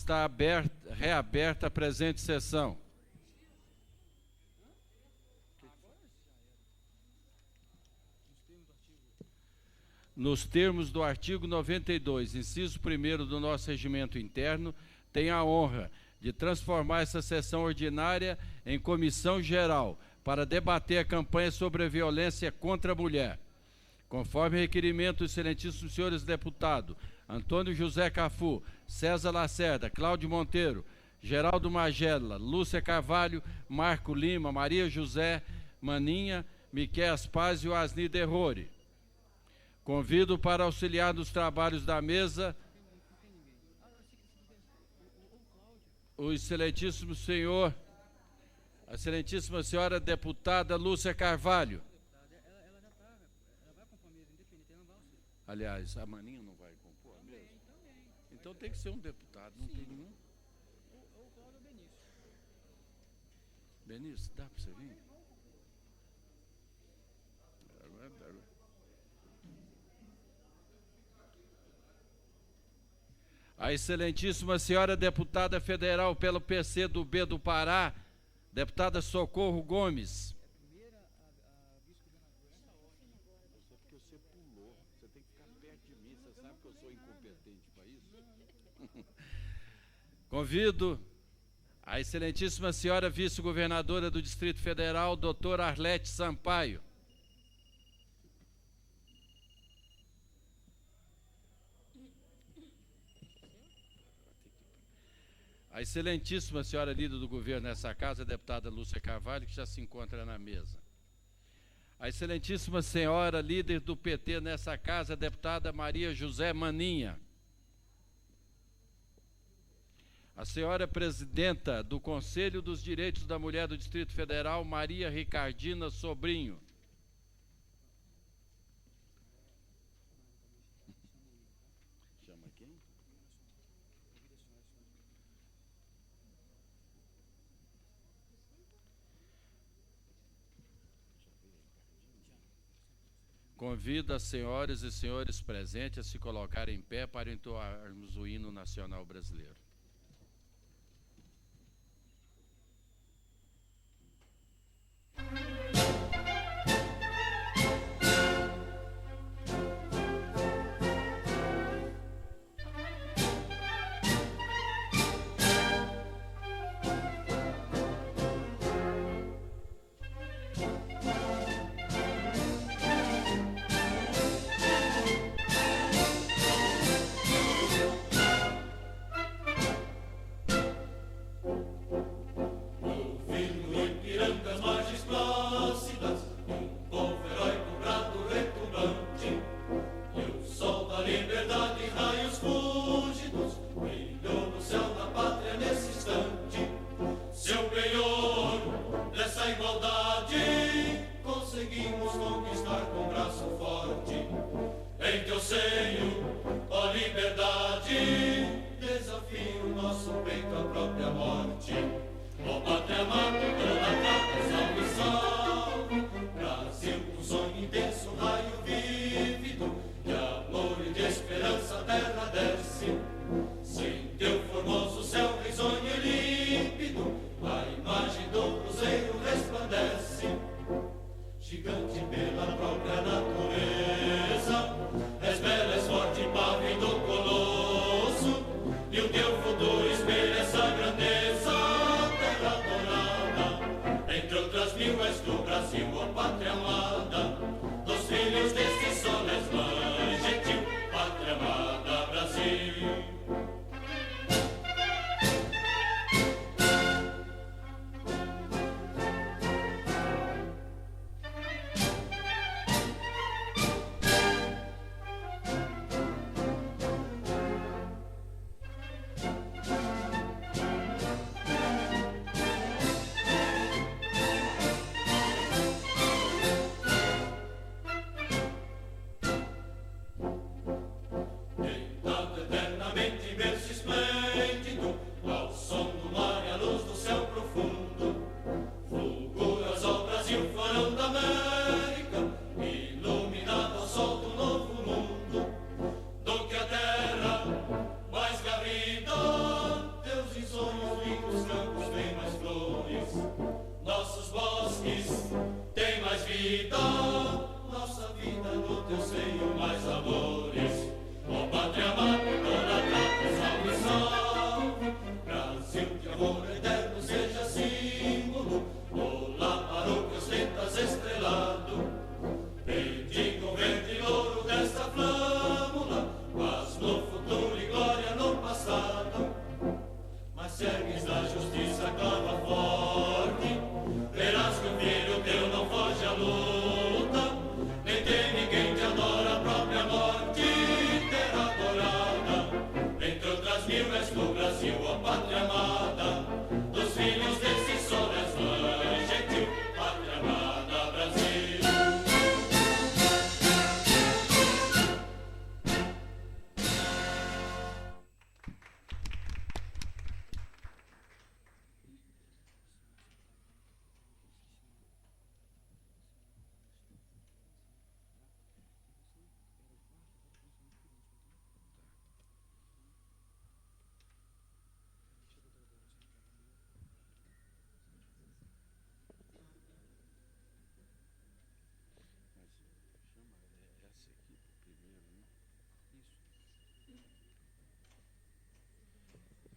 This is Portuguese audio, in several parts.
Está reaberta a presente sessão. Nos termos do artigo 92, inciso 1º do nosso regimento interno, tenho a honra de transformar essa sessão ordinária em comissão geral para debater a campanha sobre a violência contra a mulher. Conforme requerimento dos excelentíssimos senhores deputados Antônio José Cafu, César Lacerda, Cláudio Monteiro, Geraldo Magela, Lúcia Carvalho, Marco Lima, Maria José Maninha, Miquéas Paz e Asni Derrori. Convido para auxiliar nos trabalhos da mesa o excelentíssimo senhor, a excelentíssima senhora deputada Lúcia Carvalho. Aliás, a Maninha não vai compor a mesa? Então tem que ser um deputado, não tem nenhum? Ou Cláudio ou Benício. Benício, dá para você vir? A excelentíssima senhora deputada federal pelo PCdoB do Pará, deputada Socorro Gomes. É porque você pulou, você tem que ficar perto de mim, você sabe que eu sou incompetente para isso? Convido a excelentíssima senhora vice-governadora do Distrito Federal, doutora Arlete Sampaio. A excelentíssima senhora líder do governo nessa casa, a deputada Lúcia Carvalho, que já se encontra na mesa. A excelentíssima senhora líder do PT nessa casa, a deputada Maria José Maninha. A senhora presidenta do Conselho dos Direitos da Mulher do Distrito Federal, Maria Ricardina Sobrinho. Chama quem? Convido as senhoras e senhores presentes a se colocarem em pé para entoarmos o hino nacional brasileiro. no futuro e glória no passado. Mas se ergues da justiça clava forte, verás que o filho teu não foge à luta, nem teme quem te adora, a própria morte terá adorada. Entre outras mil és tu, Brasil, ó pátria amada, dos filhos desse sol és mãe gentil, pátria amada, Brasil.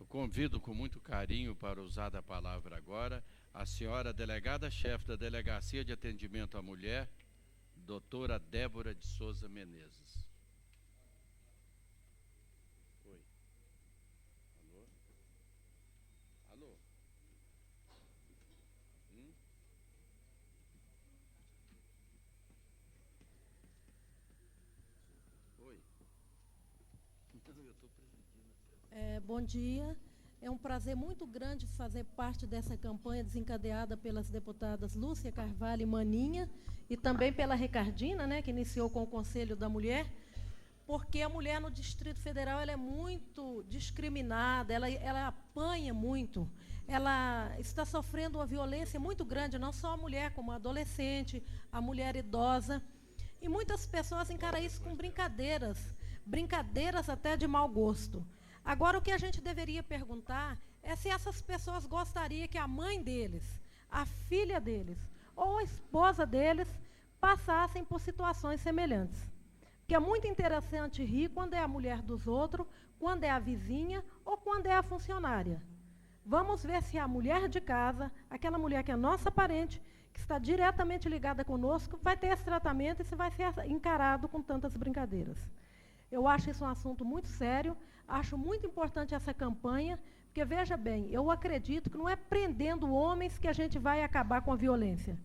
Convido com muito carinho para usar da palavra agora a senhora delegada-chefe da Delegacia de Atendimento à Mulher, doutora Débora de Souza Menezes. Oi. Alô? Alô? Oi. Então, eu estou presidindo. Bom dia. É um prazer muito grande fazer parte dessa campanha desencadeada pelas deputadas Lúcia Carvalho e Maninha, e também pela Ricardina, né, que iniciou com o Conselho da Mulher, porque a mulher no Distrito Federal ela é muito discriminada, ela apanha muito, ela está sofrendo uma violência muito grande, não só a mulher, como a adolescente, a mulher idosa, e muitas pessoas encaram isso com brincadeiras até de mau gosto. Agora, o que a gente deveria perguntar é se essas pessoas gostariam que a mãe deles, a filha deles ou a esposa deles passassem por situações semelhantes. Porque é muito interessante rir quando é a mulher dos outros, quando é a vizinha ou quando é a funcionária. Vamos ver se a mulher de casa, aquela mulher que é nossa parente, que está diretamente ligada conosco, vai ter esse tratamento e se vai ser encarado com tantas brincadeiras. Eu acho isso um assunto muito sério, acho muito importante essa campanha, porque, veja bem, eu acredito que não é prendendo homens que a gente vai acabar com a violência.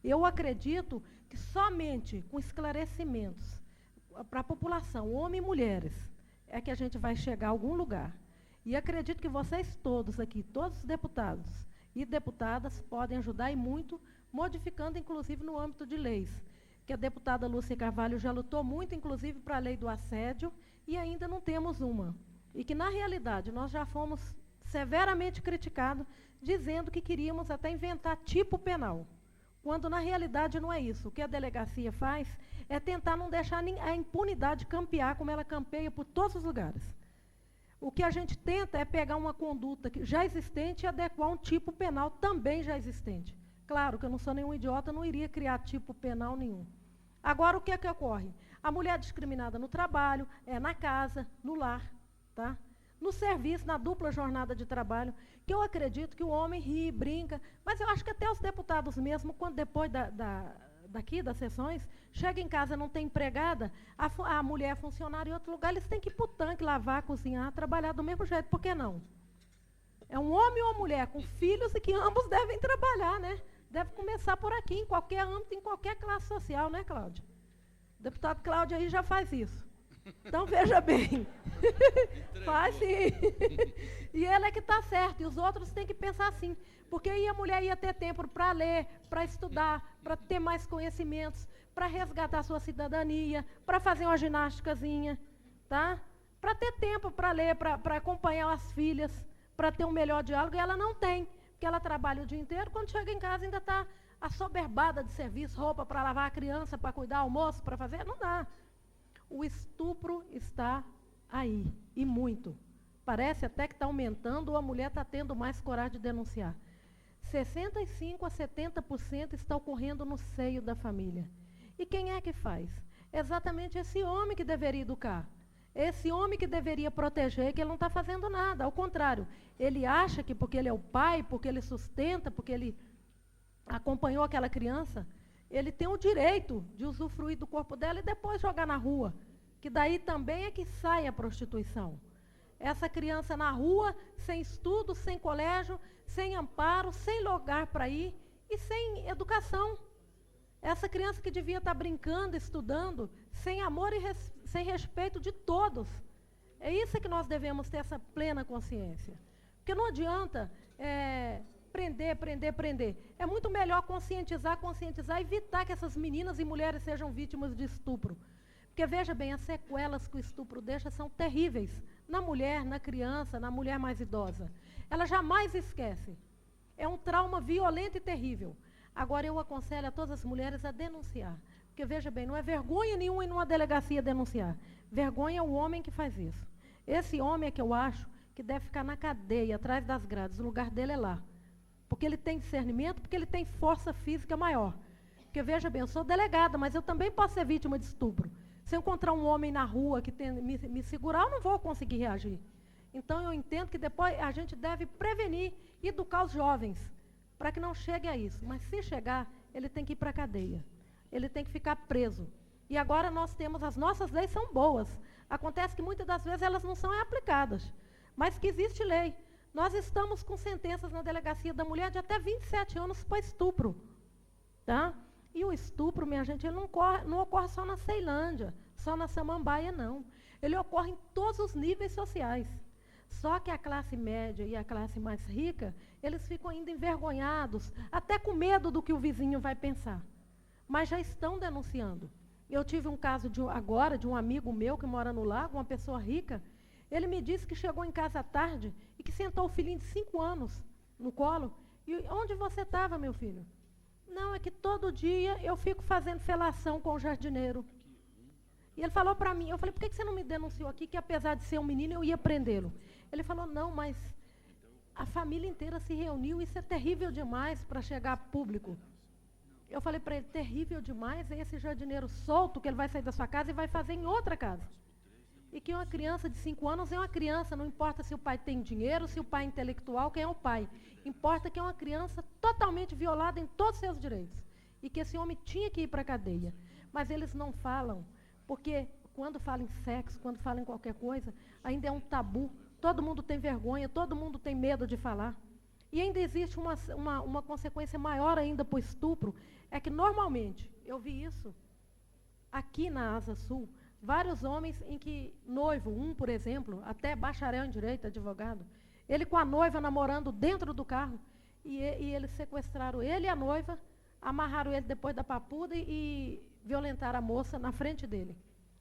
Eu acredito que somente com esclarecimentos para a população, homens e mulheres, é que a gente vai chegar a algum lugar. E acredito que vocês todos aqui, todos os deputados e deputadas, podem ajudar e muito, modificando, inclusive, no âmbito de leis, que a deputada Lúcia Carvalho já lutou muito, inclusive, para a lei do assédio, e ainda não temos uma. E que, na realidade, nós já fomos severamente criticados, dizendo que queríamos até inventar tipo penal, quando, na realidade, não é isso. O que a delegacia faz é tentar não deixar a impunidade campear, como ela campeia por todos os lugares. O que a gente tenta é pegar uma conduta já existente e adequar um tipo penal também já existente. Claro que eu não sou nenhum idiota, não iria criar tipo penal nenhum. Agora, o que é que ocorre? A mulher é discriminada no trabalho, na casa, no lar, tá? No serviço, na dupla jornada de trabalho, que eu acredito que o homem ri, brinca, mas eu acho que até os deputados mesmo, quando depois daqui das sessões, chega em casa, não tem empregada, a mulher é funcionária em outro lugar, eles têm que ir para o tanque, lavar, cozinhar, trabalhar do mesmo jeito, por que não? É um homem ou uma mulher com filhos e que ambos devem trabalhar, né? Deve começar por aqui, em qualquer âmbito, em qualquer classe social, né, Cláudia? O deputado Cláudio aí já faz isso. Então, veja bem. Faz sim. E ele é que está certo, e os outros têm que pensar assim. Porque aí a mulher ia ter tempo para ler, para estudar, para ter mais conhecimentos, para resgatar a sua cidadania, para fazer uma ginásticazinha, tá? Para ter tempo para ler, para acompanhar as filhas, para ter um melhor diálogo, e ela não tem. Porque ela trabalha o dia inteiro, quando chega em casa ainda está assoberbada de serviço, roupa para lavar a criança, para cuidar, almoço, para fazer, não dá. O estupro está aí, e muito. Parece até que está aumentando, ou a mulher está tendo mais coragem de denunciar. 65% a 70% está ocorrendo no seio da família. E quem é que faz? Exatamente esse homem que deveria educar. Esse homem que deveria proteger, que ele não está fazendo nada. Ao contrário, ele acha que porque ele é o pai, porque ele sustenta, porque ele acompanhou aquela criança, ele tem o direito de usufruir do corpo dela e depois jogar na rua. que daí também é que sai a prostituição. Essa criança na rua, sem estudo, sem colégio, sem amparo, sem lugar para ir e sem educação. Essa criança que devia estar brincando, estudando, sem amor e sem respeito de todos. É isso que nós devemos ter essa plena consciência. Porque não adianta prender. É muito melhor conscientizar e evitar que essas meninas e mulheres sejam vítimas de estupro. Porque, veja bem, as sequelas que o estupro deixa são terríveis. Na mulher, na criança, na mulher mais idosa. Ela jamais esquece. É um trauma violento e terrível. Agora, eu aconselho a todas as mulheres a denunciar. Porque, veja bem, não é vergonha nenhuma em uma delegacia denunciar. Vergonha é o homem que faz isso. Esse homem é que eu acho que deve ficar na cadeia, atrás das grades. O lugar dele é lá. Porque ele tem discernimento, porque ele tem força física maior. Porque, veja bem, eu sou delegada, mas eu também posso ser vítima de estupro. Se eu encontrar um homem na rua que tem, me segurar, eu não vou conseguir reagir. Então, eu entendo que depois a gente deve prevenir e educar os jovens, para que não chegue a isso. Mas, se chegar, ele tem que ir para a cadeia. Ele tem que ficar preso. E agora nós temos, as nossas leis são boas. Acontece que muitas das vezes elas não são aplicadas, mas que existe lei. Nós estamos com sentenças na delegacia da mulher de até 27 anos para estupro. Tá? E o estupro, minha gente, ele não ocorre só na Ceilândia, só na Samambaia, não. Ele ocorre em todos os níveis sociais. Só que a classe média e a classe mais rica, eles ficam ainda envergonhados, até com medo do que o vizinho vai pensar. Mas já estão denunciando. Eu tive um caso agora de um amigo meu que mora no Lago, uma pessoa rica. Ele me disse que chegou em casa à tarde e que sentou o filhinho de 5 anos no colo. E onde você estava, meu filho? Não, é que todo dia eu fico fazendo felação com o jardineiro. E ele falou para mim, eu falei, por que você não me denunciou aqui, que apesar de ser um menino, eu ia prendê-lo? Ele falou, não, mas a família inteira se reuniu, isso é terrível demais para chegar a público. Eu falei para ele, terrível demais é esse jardineiro solto, que ele vai sair da sua casa e vai fazer em outra casa. E que uma criança de 5 anos é uma criança, não importa se o pai tem dinheiro, se o pai é intelectual, quem é o pai. Importa que é uma criança totalmente violada em todos os seus direitos. E que esse homem tinha que ir para a cadeia. Mas eles não falam, porque quando falam em sexo, quando falam em qualquer coisa, ainda é um tabu. Todo mundo tem vergonha, todo mundo tem medo de falar. E ainda existe uma consequência maior ainda para o estupro, é que normalmente, eu vi isso aqui na Asa Sul, vários homens em que noivo, por exemplo, até bacharel em direito, advogado, ele com a noiva namorando dentro do carro, e eles sequestraram ele e a noiva, amarraram ele depois da papuda e violentaram a moça na frente dele.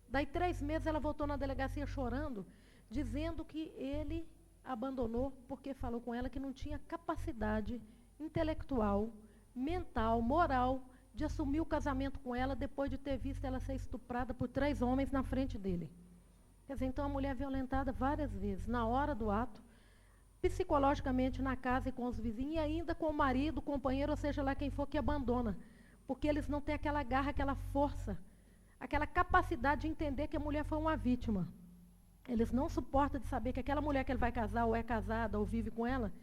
Daí 3 meses ela voltou na delegacia chorando, dizendo que ele abandonou porque falou com ela que não tinha capacidade intelectual, mental, moral, de assumir o casamento com ela depois de ter visto ela ser estuprada por 3 homens na frente dele. Quer dizer, então a mulher é violentada várias vezes, na hora do ato, psicologicamente na casa e com os vizinhos, e ainda com o marido, o companheiro, ou seja lá quem for que abandona, porque eles não têm aquela garra, aquela força, aquela capacidade de entender que a mulher foi uma vítima. Eles não suportam de saber que aquela mulher que ele vai casar, ou é casada, ou vive com ela,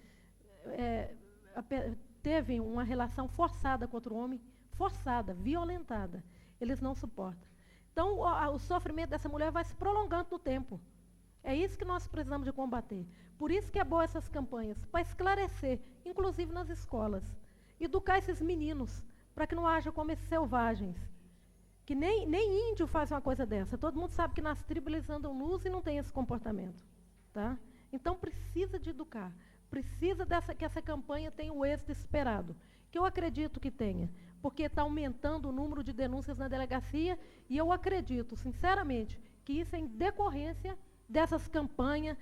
teve uma relação forçada com outro homem, forçada, violentada. Eles não suportam. Então, o sofrimento dessa mulher vai se prolongando no tempo. É isso que nós precisamos de combater. Por isso que é boa essas campanhas, para esclarecer, inclusive nas escolas. Educar esses meninos, para que não haja como esses selvagens. Que nem índio faz uma coisa dessa. Todo mundo sabe que nas tribos eles andam nus e não tem esse comportamento. Tá? Então, precisa de educar. Precisa que essa campanha tenha o êxito esperado. Que eu acredito que tenha. Porque está aumentando o número de denúncias na delegacia e eu acredito, sinceramente, que isso é em decorrência dessas campanhas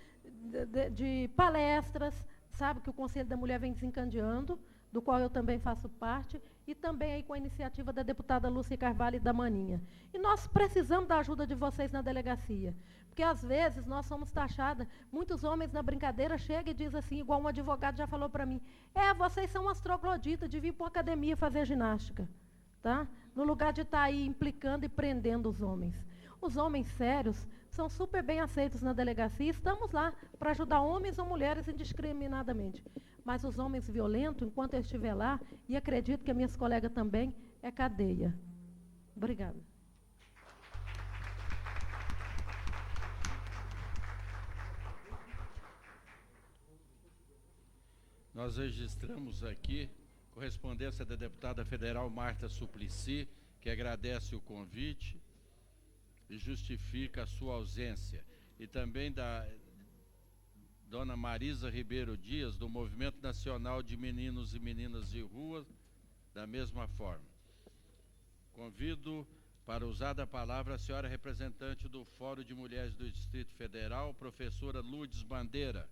de palestras, sabe, que o Conselho da Mulher vem desencadeando, do qual eu também faço parte, e também aí com a iniciativa da deputada Lúcia Carvalho e da Maninha. E nós precisamos da ajuda de vocês na delegacia, porque às vezes nós somos taxadas, muitos homens na brincadeira chegam e dizem assim, igual um advogado já falou para mim, vocês são umas trogloditas de vir para a academia fazer ginástica, tá? No lugar de estar aí implicando e prendendo os homens. Os homens sérios são super bem aceitos na delegacia, estamos lá para ajudar homens ou mulheres indiscriminadamente. Mas os homens violentos, enquanto eu estiver lá, e acredito que as minhas colegas também, é cadeia. Obrigada. Nós registramos aqui correspondência da deputada federal Marta Suplicy, que agradece o convite e justifica a sua ausência. E também da dona Marisa Ribeiro Dias, do Movimento Nacional de Meninos e Meninas de Rua, da mesma forma. Convido para usar da palavra a senhora representante do Fórum de Mulheres do Distrito Federal, professora Lourdes Bandeira.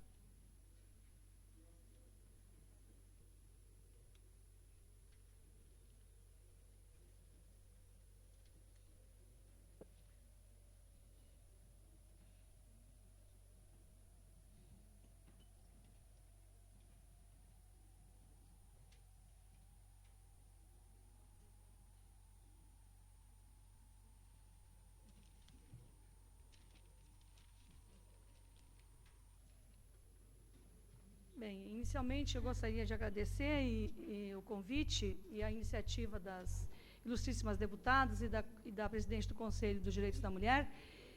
Bem, inicialmente eu gostaria de agradecer o convite e a iniciativa das ilustríssimas deputadas e da presidente do Conselho dos Direitos da Mulher,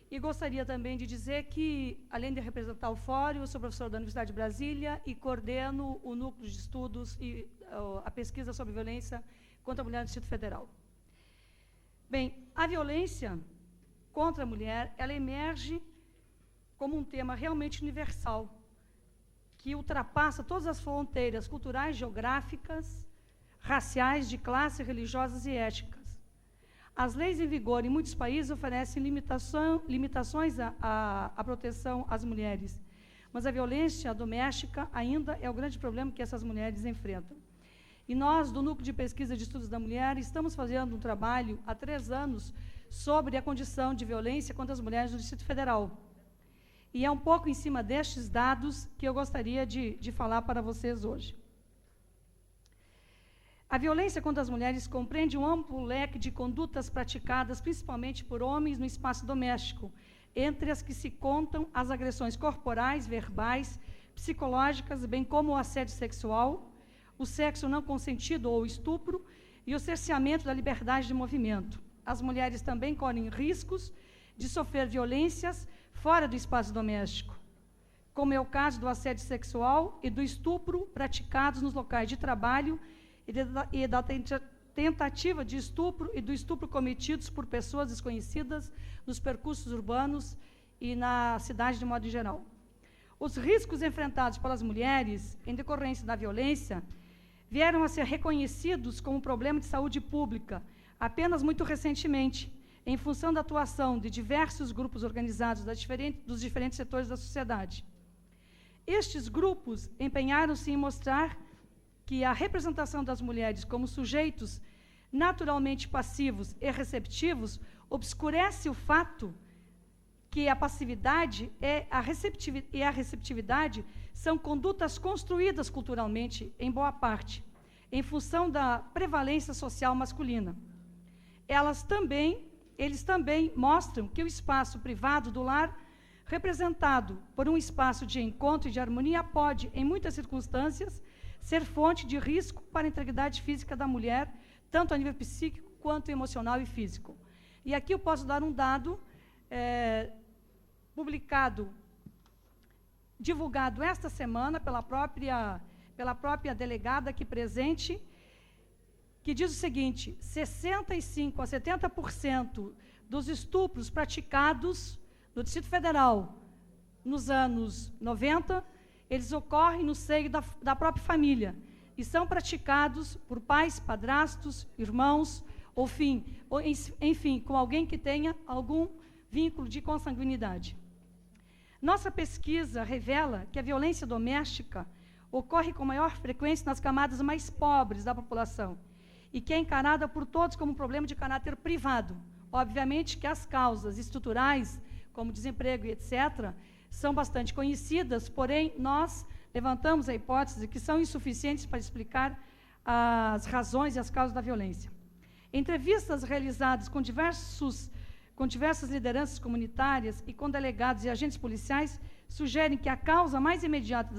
e gostaria também de dizer que, além de representar o Fórum, eu sou professora da Universidade de Brasília e coordeno o Núcleo de Estudos e a pesquisa sobre violência contra a mulher no Distrito Federal. Bem, a violência contra a mulher, ela emerge como um tema realmente universal, que ultrapassa todas as fronteiras culturais, geográficas, raciais, de classe, religiosas e étnicas. As leis em vigor em muitos países oferecem limitações à proteção às mulheres, mas a violência doméstica ainda é o grande problema que essas mulheres enfrentam. E nós, do Núcleo de Pesquisa de Estudos da Mulher, estamos fazendo um trabalho há 3 anos sobre a condição de violência contra as mulheres no Distrito Federal. E é um pouco em cima destes dados que eu gostaria de falar para vocês hoje. A violência contra as mulheres compreende um amplo leque de condutas praticadas principalmente por homens no espaço doméstico, entre as que se contam as agressões corporais, verbais, psicológicas, bem como o assédio sexual, o sexo não consentido ou estupro e o cerceamento da liberdade de movimento. As mulheres também correm riscos de sofrer violências fora do espaço doméstico, como é o caso do assédio sexual e do estupro praticados nos locais de trabalho e da tentativa de estupro e do estupro cometidos por pessoas desconhecidas nos percursos urbanos e na cidade de modo geral. Os riscos enfrentados pelas mulheres em decorrência da violência vieram a ser reconhecidos como um problema de saúde pública apenas muito recentemente, em função da atuação de diversos grupos organizados dos diferentes setores da sociedade. Estes grupos empenharam-se em mostrar que a representação das mulheres como sujeitos naturalmente passivos e receptivos obscurece o fato que a passividade e a receptividade são condutas construídas culturalmente, em boa parte, em função da prevalência social masculina. Eles também mostram que o espaço privado do lar, representado por um espaço de encontro e de harmonia, pode, em muitas circunstâncias, ser fonte de risco para a integridade física da mulher, tanto a nível psíquico quanto emocional e físico. E aqui eu posso dar um dado divulgado esta semana pela própria delegada aqui presente, que diz o seguinte: 65% a 70% dos estupros praticados no Distrito Federal nos anos 90, eles ocorrem no seio da própria família e são praticados por pais, padrastos, irmãos, enfim, com alguém que tenha algum vínculo de consanguinidade. Nossa pesquisa revela que a violência doméstica ocorre com maior frequência nas camadas mais pobres da população e que é encarada por todos como um problema de caráter privado. Obviamente que as causas estruturais, como desemprego e etc., são bastante conhecidas, porém, nós levantamos a hipótese que são insuficientes para explicar as razões e as causas da violência. Entrevistas realizadas com diversas lideranças comunitárias e com delegados e agentes policiais sugerem que a causa mais imediata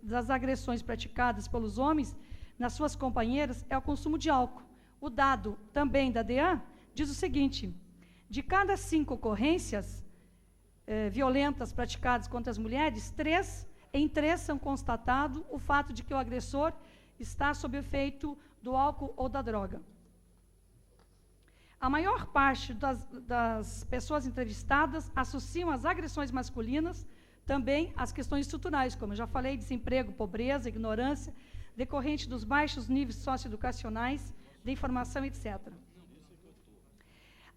das agressões praticadas pelos homens nas suas companheiras é o consumo de álcool. O dado também da DEAN diz o seguinte: de cada 5 ocorrências violentas praticadas contra as mulheres, 3 Em 3 são constatado o fato de que o agressor está sob efeito do álcool ou da droga. A maior parte das pessoas entrevistadas associam as agressões masculinas também às questões estruturais, como eu já falei, desemprego, pobreza, ignorância, decorrente dos baixos níveis socioeducacionais, de informação, etc.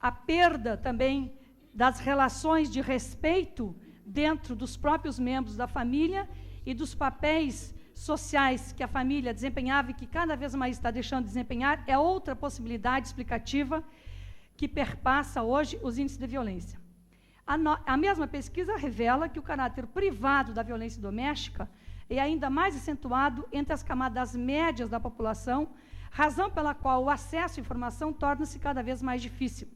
A perda também das relações de respeito dentro dos próprios membros da família e dos papéis sociais que a família desempenhava e que cada vez mais está deixando de desempenhar é outra possibilidade explicativa que perpassa hoje os índices de violência. A mesma pesquisa revela que o caráter privado da violência doméstica é ainda mais acentuado entre as camadas médias da população, razão pela qual o acesso à informação torna-se cada vez mais difícil.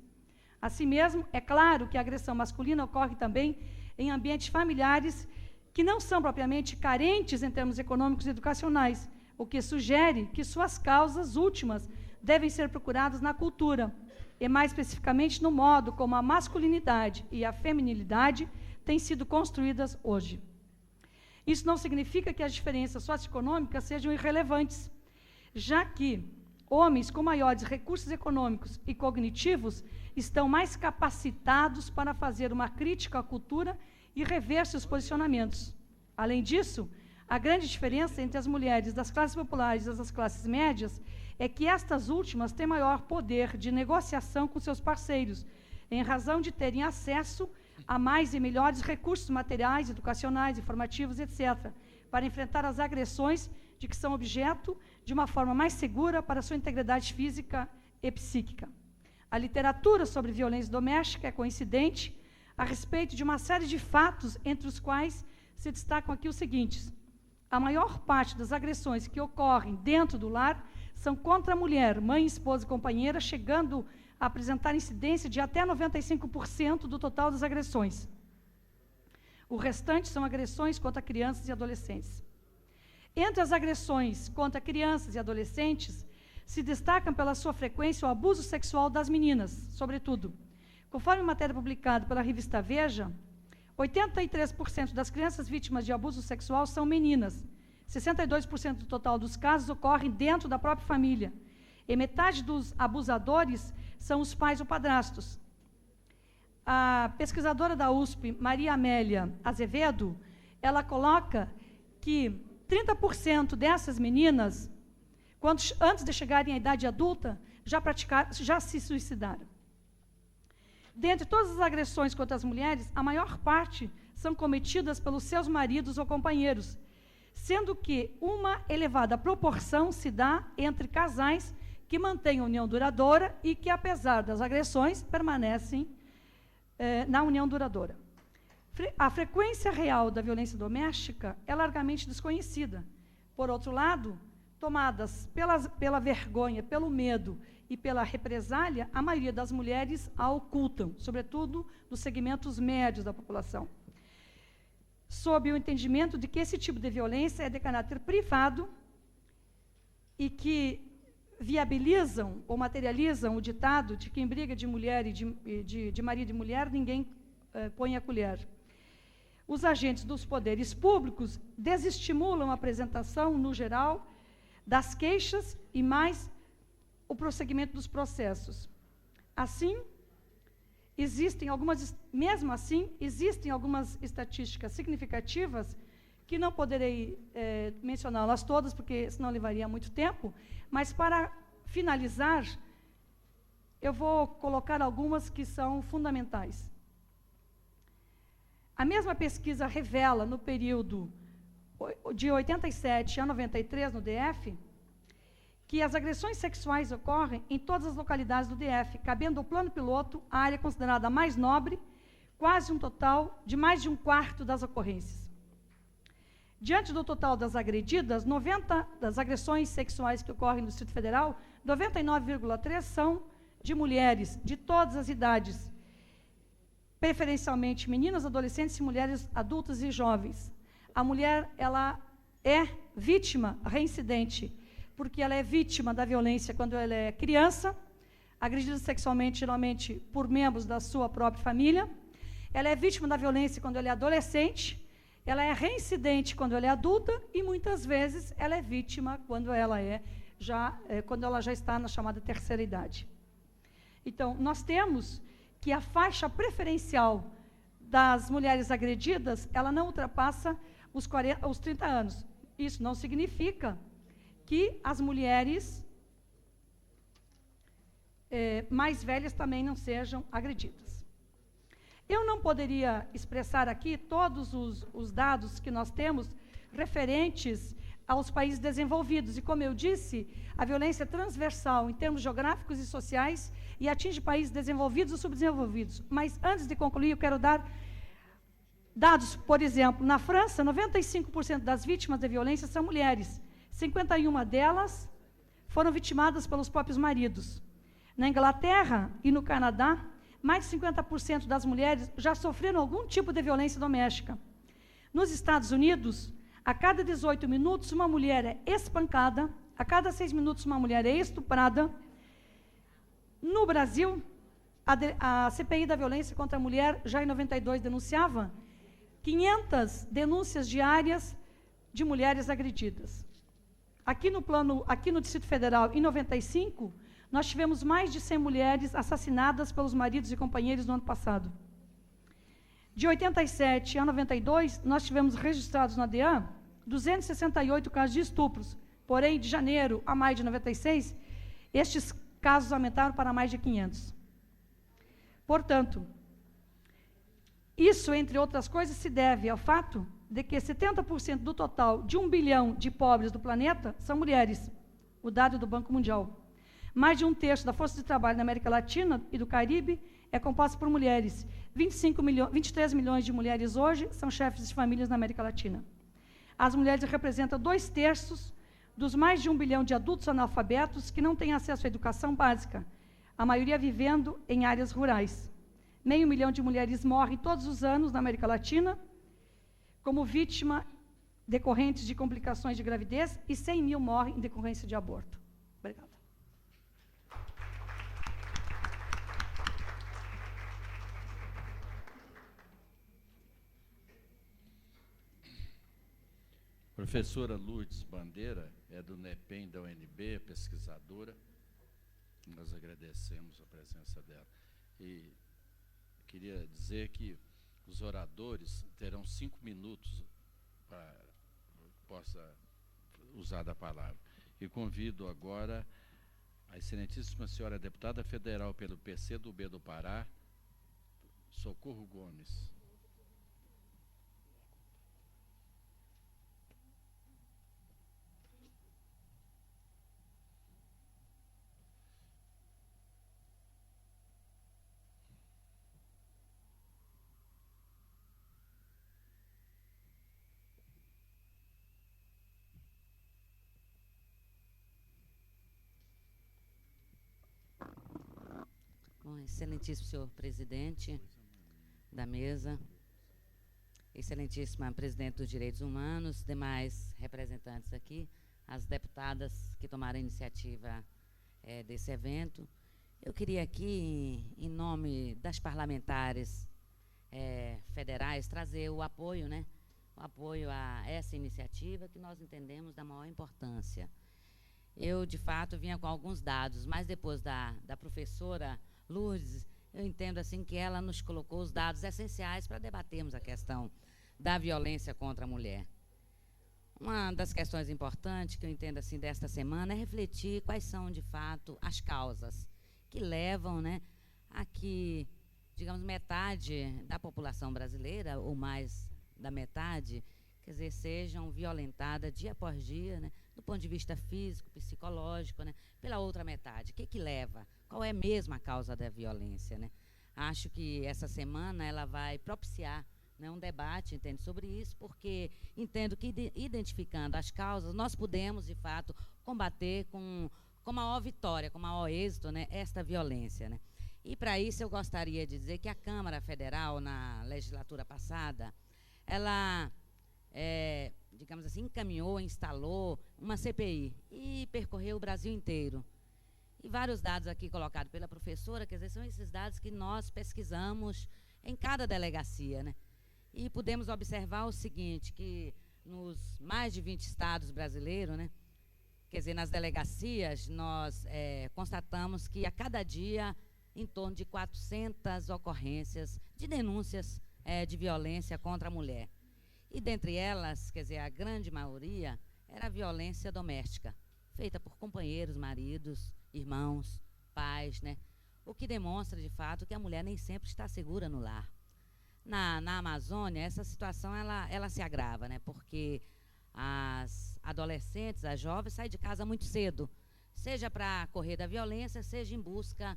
Assim mesmo, é claro que a agressão masculina ocorre também em ambientes familiares que não são propriamente carentes em termos econômicos e educacionais, o que sugere que suas causas últimas devem ser procuradas na cultura, e mais especificamente no modo como a masculinidade e a feminilidade têm sido construídas hoje. Isso não significa que as diferenças socioeconômicas sejam irrelevantes, já que homens com maiores recursos econômicos e cognitivos estão mais capacitados para fazer uma crítica à cultura e rever seus posicionamentos. Além disso, a grande diferença entre as mulheres das classes populares e das classes médias é que estas últimas têm maior poder de negociação com seus parceiros, em razão de terem acesso a mais e melhores recursos materiais, educacionais, informativos, etc., para enfrentar as agressões de que são objeto de uma forma mais segura para sua integridade física e psíquica. A literatura sobre violência doméstica é coincidente a respeito de uma série de fatos, entre os quais se destacam aqui os seguintes. A maior parte das agressões que ocorrem dentro do lar são contra a mulher, mãe, esposa e companheira, chegando a apresentar incidência de até 95% do total das agressões. O restante são agressões contra crianças e adolescentes. Entre as agressões contra crianças e adolescentes, se destacam pela sua frequência o abuso sexual das meninas, sobretudo. Conforme matéria publicada pela revista Veja, 83% das crianças vítimas de abuso sexual são meninas. 62% do total dos casos ocorrem dentro da própria família. E metade dos abusadores são os pais ou padrastos. A pesquisadora da USP, Maria Amélia Azevedo, ela coloca que 30% dessas meninas, antes de chegarem à idade adulta, já se suicidaram. Dentre todas as agressões contra as mulheres, a maior parte são cometidas pelos seus maridos ou companheiros, sendo que uma elevada proporção se dá entre casais que mantêm a união duradoura e que, apesar das agressões, permanecem na união duradoura. A frequência real da violência doméstica é largamente desconhecida. Por outro lado, tomadas pela vergonha, pelo medo e pela represália, a maioria das mulheres a ocultam, sobretudo nos segmentos médios da população, sob o entendimento de que esse tipo de violência é de caráter privado e que viabilizam ou materializam o ditado de quem briga de mulher e de marido e mulher, ninguém põe a colher. Os agentes dos poderes públicos desestimulam a apresentação, no geral, das queixas e mais o prosseguimento dos processos. Assim, mesmo assim, existem algumas estatísticas significativas que não poderei mencioná-las todas, porque senão levaria muito tempo, mas para finalizar, eu vou colocar algumas que são fundamentais. A mesma pesquisa revela, no período de 87 a 93 no DF, que as agressões sexuais ocorrem em todas as localidades do DF, cabendo ao plano piloto a área considerada a mais nobre, quase um total de mais de um quarto das ocorrências. Diante do total das agredidas, 90 das agressões sexuais que ocorrem no Distrito Federal, 99,3% são de mulheres de todas as idades, preferencialmente meninas, adolescentes, mulheres adultas e jovens. A mulher, ela é vítima reincidente, porque ela é vítima da violência quando ela é criança, agredida sexualmente, geralmente, por membros da sua própria família. Ela é vítima da violência quando ela é adolescente, ela é reincidente quando ela é adulta e muitas vezes ela é vítima quando ela já está na chamada terceira idade. Então, nós temos que a faixa preferencial das mulheres agredidas, ela não ultrapassa os 30 anos. Isso não significa que as mulheres mais velhas também não sejam agredidas. Eu não poderia expressar aqui todos os dados que nós temos referentes aos países desenvolvidos. E, como eu disse, a violência é transversal em termos geográficos e sociais e atinge países desenvolvidos e subdesenvolvidos. Mas, antes de concluir, eu quero dar dados. Por exemplo, na França, 95% das vítimas de violência são mulheres. 51 delas foram vitimadas pelos próprios maridos. Na Inglaterra e no Canadá, mais de 50% das mulheres já sofreram algum tipo de violência doméstica. Nos Estados Unidos, a cada 18 minutos, uma mulher é espancada, a cada 6 minutos, uma mulher é estuprada. No Brasil, a CPI da violência contra a mulher, já em 92, denunciava 500 denúncias diárias de mulheres agredidas. Aqui no Distrito Federal, em 95, nós tivemos mais de 100 mulheres assassinadas pelos maridos e companheiros no ano passado. De 87 a 92, nós tivemos registrados na DEAN 268 casos de estupros. Porém, de janeiro a maio de 96, estes casos aumentaram para mais de 500. Portanto, isso, entre outras coisas, se deve ao fato de que 70% do total de 1 bilhão de pobres do planeta são mulheres, o dado do Banco Mundial. Mais de 1/3 da força de trabalho na América Latina e do Caribe é composta por mulheres. 23 milhões de mulheres hoje são chefes de famílias na América Latina. As mulheres representam 2/3 dos mais de 1 bilhão de adultos analfabetos que não têm acesso à educação básica, a maioria vivendo em áreas rurais. 500 mil de mulheres morrem todos os anos na América Latina como vítima decorrentes de complicações de gravidez e 100 mil morrem em decorrência de aborto. Obrigada. Professora Lourdes Bandeira, é do NEPEM da UNB, pesquisadora. Nós agradecemos a presença dela. E queria dizer que os oradores terão 5 minutos para possa usar da palavra. E convido agora a excelentíssima senhora deputada federal pelo PCdoB do Pará, Socorro Gomes. Bom, excelentíssimo senhor presidente da mesa, excelentíssima presidente dos Direitos Humanos, demais representantes aqui, as deputadas que tomaram a iniciativa desse evento. Eu queria aqui, em nome das parlamentares federais, trazer o apoio, o apoio a essa iniciativa que nós entendemos da maior importância. Eu, de fato, vinha com alguns dados, mas depois da professora Lourdes, eu entendo assim que ela nos colocou os dados essenciais para debatermos a questão da violência contra a mulher. Uma das questões importantes que eu entendo assim desta semana é refletir quais são, de fato, as causas que levam a que, digamos, metade da população brasileira, ou mais da metade, quer dizer, sejam violentadas dia após dia, do ponto de vista físico, psicológico, pela outra metade. O que leva? Qual é mesmo a causa da violência? Acho que essa semana ela vai propiciar um debate, entende, sobre isso, porque entendo que identificando as causas, nós podemos, de fato, combater com maior vitória, com maior êxito, esta violência. E, para isso, eu gostaria de dizer que a Câmara Federal, na legislatura passada, ela digamos assim, encaminhou, instalou uma CPI e percorreu o Brasil inteiro. E vários dados aqui colocados pela professora, quer dizer, são esses dados que nós pesquisamos em cada delegacia, E pudemos observar o seguinte, que nos mais de 20 estados brasileiros, né, quer dizer, nas delegacias, nós constatamos que a cada dia em torno de 400 ocorrências de denúncias de violência contra a mulher. E dentre elas, quer dizer, a grande maioria era a violência doméstica, feita por companheiros, maridos, irmãos, pais, né? O que demonstra, de fato, que a mulher nem sempre está segura no lar. Na Amazônia, essa situação ela se agrava, né? Porque as adolescentes, as jovens, saem de casa muito cedo, seja para correr da violência, seja em busca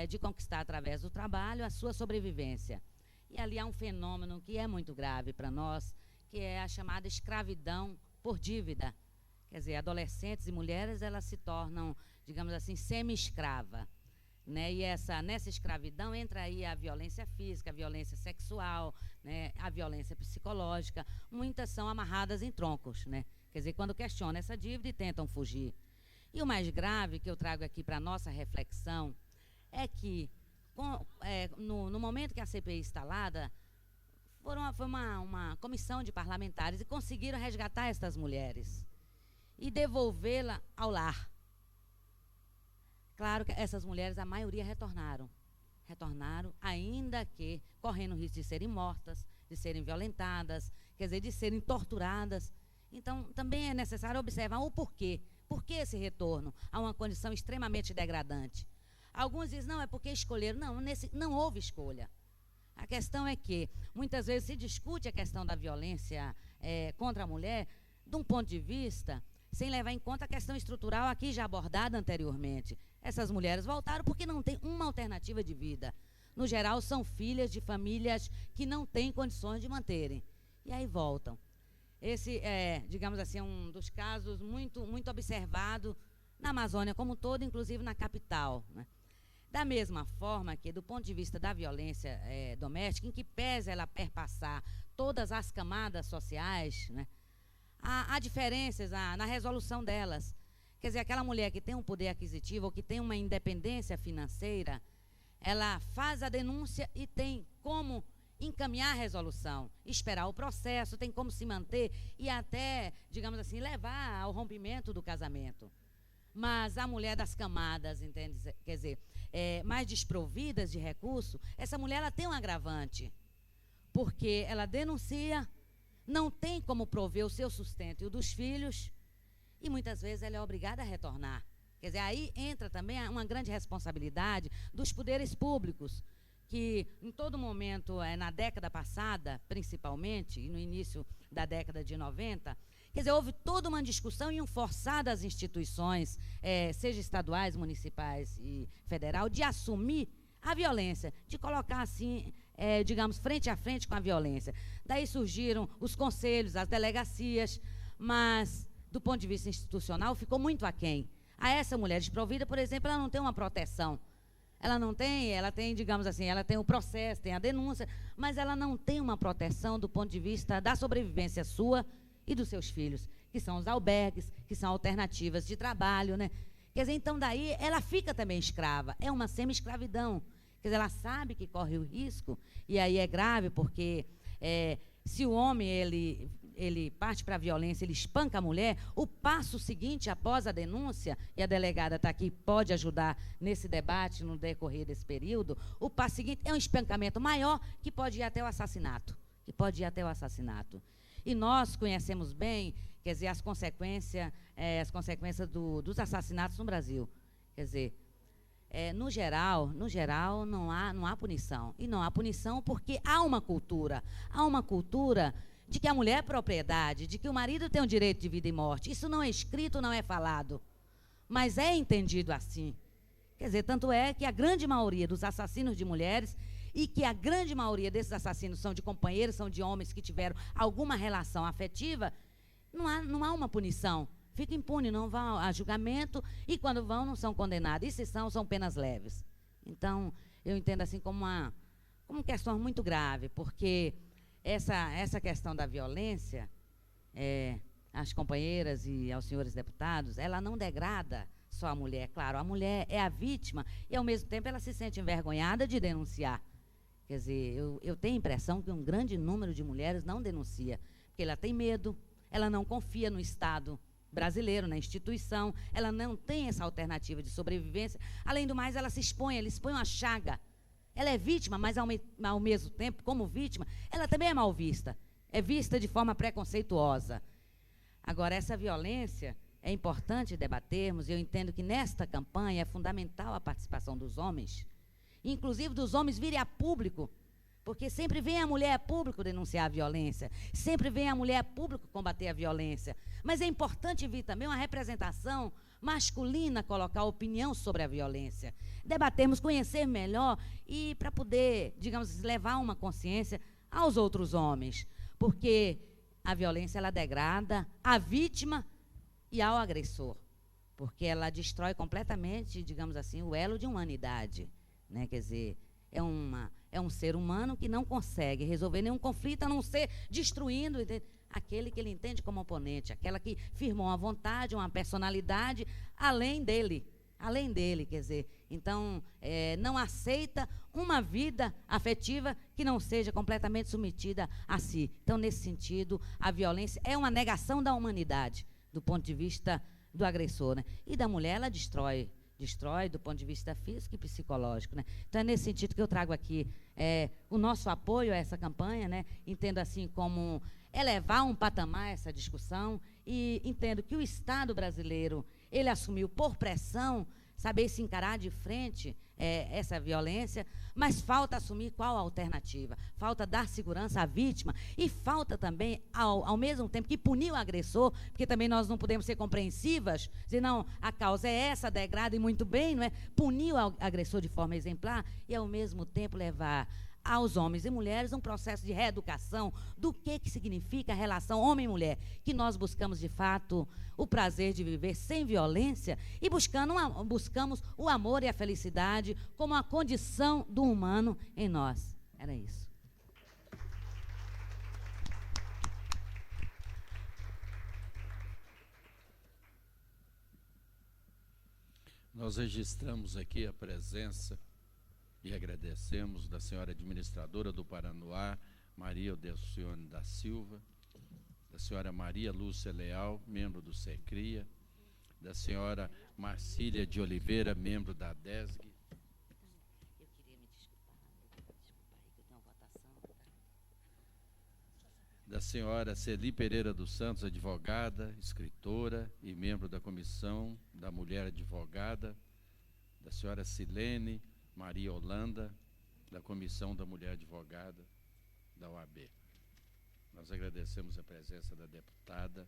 de conquistar, através do trabalho, a sua sobrevivência. E ali há um fenômeno que é muito grave para nós, que é a chamada escravidão por dívida. Quer dizer, adolescentes e mulheres, elas se tornam, digamos assim, semi-escrava, né? E nessa escravidão entra aí a violência física, a violência sexual, né? A violência psicológica. Muitas são amarradas em troncos, né? Quer dizer, quando questionam essa dívida e tentam fugir. E o mais grave que eu trago aqui para a nossa reflexão é que, no momento que a CPI instalada, foi uma comissão de parlamentares e conseguiram resgatar estas mulheres e devolvê-la ao lar. Claro que essas mulheres, a maioria retornaram, ainda que correndo o risco de serem mortas, de serem violentadas, quer dizer, de serem torturadas. Então, também é necessário observar o porquê. Por que esse retorno a uma condição extremamente degradante? Alguns dizem, não, é porque escolheram. Não houve escolha. A questão é que, muitas vezes, se discute a questão da violência contra a mulher de um ponto de vista sem levar em conta a questão estrutural aqui já abordada anteriormente. Essas mulheres voltaram porque não têm uma alternativa de vida. No geral, são filhas de famílias que não têm condições de manterem. E aí voltam. Esse é, digamos assim, um dos casos muito, muito observado na Amazônia como um todo, inclusive na capital, né? Da mesma forma que, do ponto de vista da violência doméstica, em que pese ela perpassar todas as camadas sociais, né, há diferenças na resolução delas. Quer dizer, aquela mulher que tem um poder aquisitivo ou que tem uma independência financeira, ela faz a denúncia e tem como encaminhar a resolução, esperar o processo, tem como se manter e até, digamos assim, levar ao rompimento do casamento. Mas a mulher das camadas, entende? Quer dizer, mais desprovidas de recurso, essa mulher ela tem um agravante, porque ela denuncia, não tem como prover o seu sustento e o dos filhos, e muitas vezes ela é obrigada a retornar. Quer dizer, aí entra também uma grande responsabilidade dos poderes públicos, que em todo momento, na década passada, principalmente, e no início da década de 90, quer dizer, houve toda uma discussão e um forçar das instituições, seja estaduais, municipais e federal, de assumir a violência, de colocar assim, digamos, frente a frente com a violência. Daí surgiram os conselhos, as delegacias, mas, do ponto de vista institucional, ficou muito aquém. A essa mulher desprovida, por exemplo, ela não tem uma proteção. Ela tem, digamos assim, ela tem o processo, tem a denúncia, mas ela não tem uma proteção do ponto de vista da sobrevivência sua e dos seus filhos, que são os albergues, que são alternativas de trabalho, né? Quer dizer, então daí ela fica também escrava, é uma semi-escravidão. Quer dizer, ela sabe que corre o risco, e aí é grave, porque se o homem ele parte para a violência, ele espanca a mulher, o passo seguinte, após a denúncia, e a delegada está aqui, pode ajudar nesse debate no decorrer desse período, o passo seguinte é um espancamento maior que pode ir até o assassinato. E nós conhecemos bem, quer dizer, as consequências dos assassinatos no Brasil. Quer dizer, no geral, não há punição. E não há punição porque há uma cultura de que a mulher é propriedade, de que o marido tem o direito de vida e morte. Isso não é escrito, não é falado, mas é entendido assim. Quer dizer, tanto é que a grande maioria dos assassinos de mulheres, e que a grande maioria desses assassinos são de companheiros, são de homens que tiveram alguma relação afetiva, não há uma punição. Fica impune, não vão a julgamento, e quando vão, não são condenados. E se são penas leves. Então, eu entendo assim como uma questão muito grave, porque essa questão da violência, às companheiras e aos senhores deputados, ela não degrada só a mulher. Claro, a mulher é a vítima e, ao mesmo tempo, ela se sente envergonhada de denunciar. Quer dizer, eu tenho a impressão que um grande número de mulheres não denuncia, porque ela tem medo, ela não confia no Estado brasileiro, na instituição, ela não tem essa alternativa de sobrevivência. Além do mais, ela expõe uma chaga. Ela é vítima, mas ao mesmo tempo, como vítima, ela também é mal vista. É vista de forma preconceituosa. Agora, essa violência é importante debatermos, e eu entendo que nesta campanha é fundamental a participação dos homens, inclusive dos homens virem a público, porque sempre vem a mulher a público denunciar a violência, sempre vem a mulher a público combater a violência, mas é importante vir também uma representação masculina colocar opinião sobre a violência, debatermos, conhecer melhor e para poder, digamos, levar uma consciência aos outros homens, porque a violência ela degrada a vítima e ao agressor, porque ela destrói completamente, digamos assim, o elo de humanidade, né? Quer dizer, é um ser humano que não consegue resolver nenhum conflito a não ser destruindo aquele que ele entende como oponente, aquela que firmou uma vontade, uma personalidade além dele, quer dizer, então não aceita uma vida afetiva que não seja completamente submetida a si. Então, nesse sentido, a violência é uma negação da humanidade, do ponto de vista do agressor, né? E da mulher, ela destrói do ponto de vista físico e psicológico, né? Então, é nesse sentido que eu trago aqui o nosso apoio a essa campanha, né? Entendo assim como elevar um patamar essa discussão e entendo que o Estado brasileiro, ele assumiu por pressão saber se encarar de frente essa violência, mas falta assumir qual a alternativa, falta dar segurança à vítima e falta também, ao mesmo tempo que punir o agressor, porque também nós não podemos ser compreensivas, dizer, não, a causa é essa, degrada e muito bem, não é? Punir o agressor de forma exemplar e, ao mesmo tempo, levar aos homens e mulheres um processo de reeducação do que significa a relação homem-mulher, que nós buscamos, de fato, o prazer de viver sem violência e buscamos o amor e a felicidade como a condição do humano em nós. Era isso. Nós registramos aqui a presença e agradecemos da senhora administradora do Paranoá, Maria Odelcione da Silva, da senhora Maria Lúcia Leal, membro do SECRIA, da senhora Marcília de Oliveira, membro da DESG. Eu queria me desculpar aí que eu tenho votação. Da senhora Celi Pereira dos Santos, advogada, escritora e membro da Comissão da Mulher Advogada, da senhora Silene Maria Holanda, da Comissão da Mulher Advogada da OAB. Nós agradecemos a presença da deputada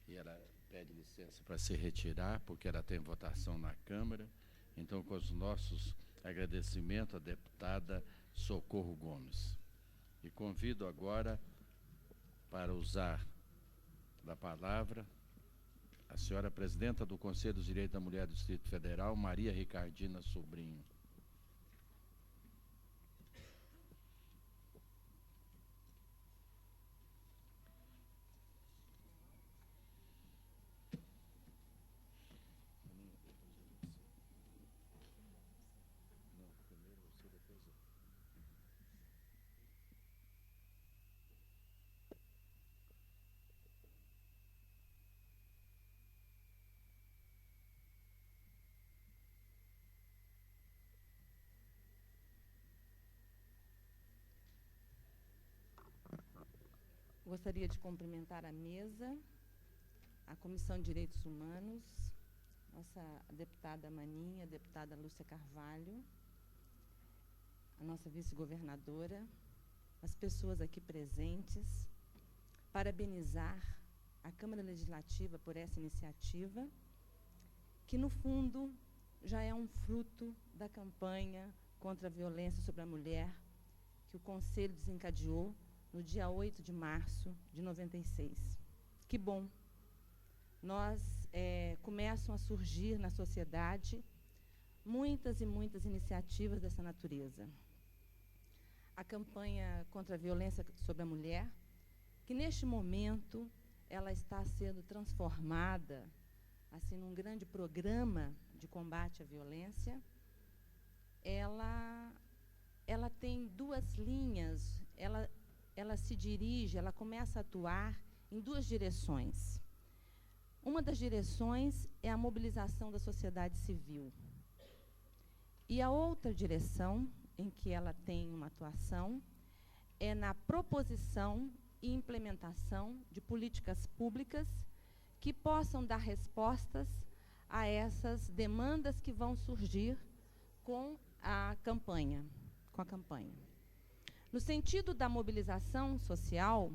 e ela pede licença para se retirar, porque ela tem votação na Câmara. Então, com os nossos agradecimentos à deputada Socorro Gomes. E convido agora para usar da palavra a senhora presidenta do Conselho dos Direitos da Mulher do Distrito Federal, Maria Ricardina Sobrinho. Gostaria de cumprimentar a mesa, a Comissão de Direitos Humanos, nossa deputada Maninha, a deputada Lúcia Carvalho, a nossa vice-governadora, as pessoas aqui presentes, parabenizar a Câmara Legislativa por essa iniciativa, que, no fundo, já é um fruto da campanha contra a violência sobre a mulher que o Conselho desencadeou no dia 8 de março de 96. Que bom! Começam a surgir na sociedade muitas e muitas iniciativas dessa natureza. A campanha contra a violência sobre a mulher, que neste momento ela está sendo transformada assim, num grande programa de combate à violência, ela ela tem duas linhas, ela se dirige, ela começa a atuar em duas direções. Uma das direções é a mobilização da sociedade civil. E a outra direção em que ela tem uma atuação é na proposição e implementação de políticas públicas que possam dar respostas a essas demandas que vão surgir com a campanha. No sentido da mobilização social,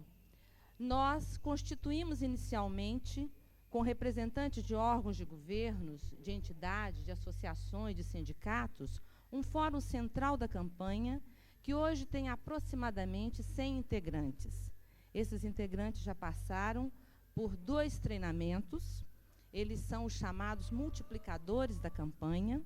nós constituímos inicialmente, com representantes de órgãos de governos, de entidades, de associações, de sindicatos, um fórum central da campanha, que hoje tem aproximadamente 100 integrantes. Esses integrantes já passaram por 2 treinamentos, eles são os chamados multiplicadores da campanha,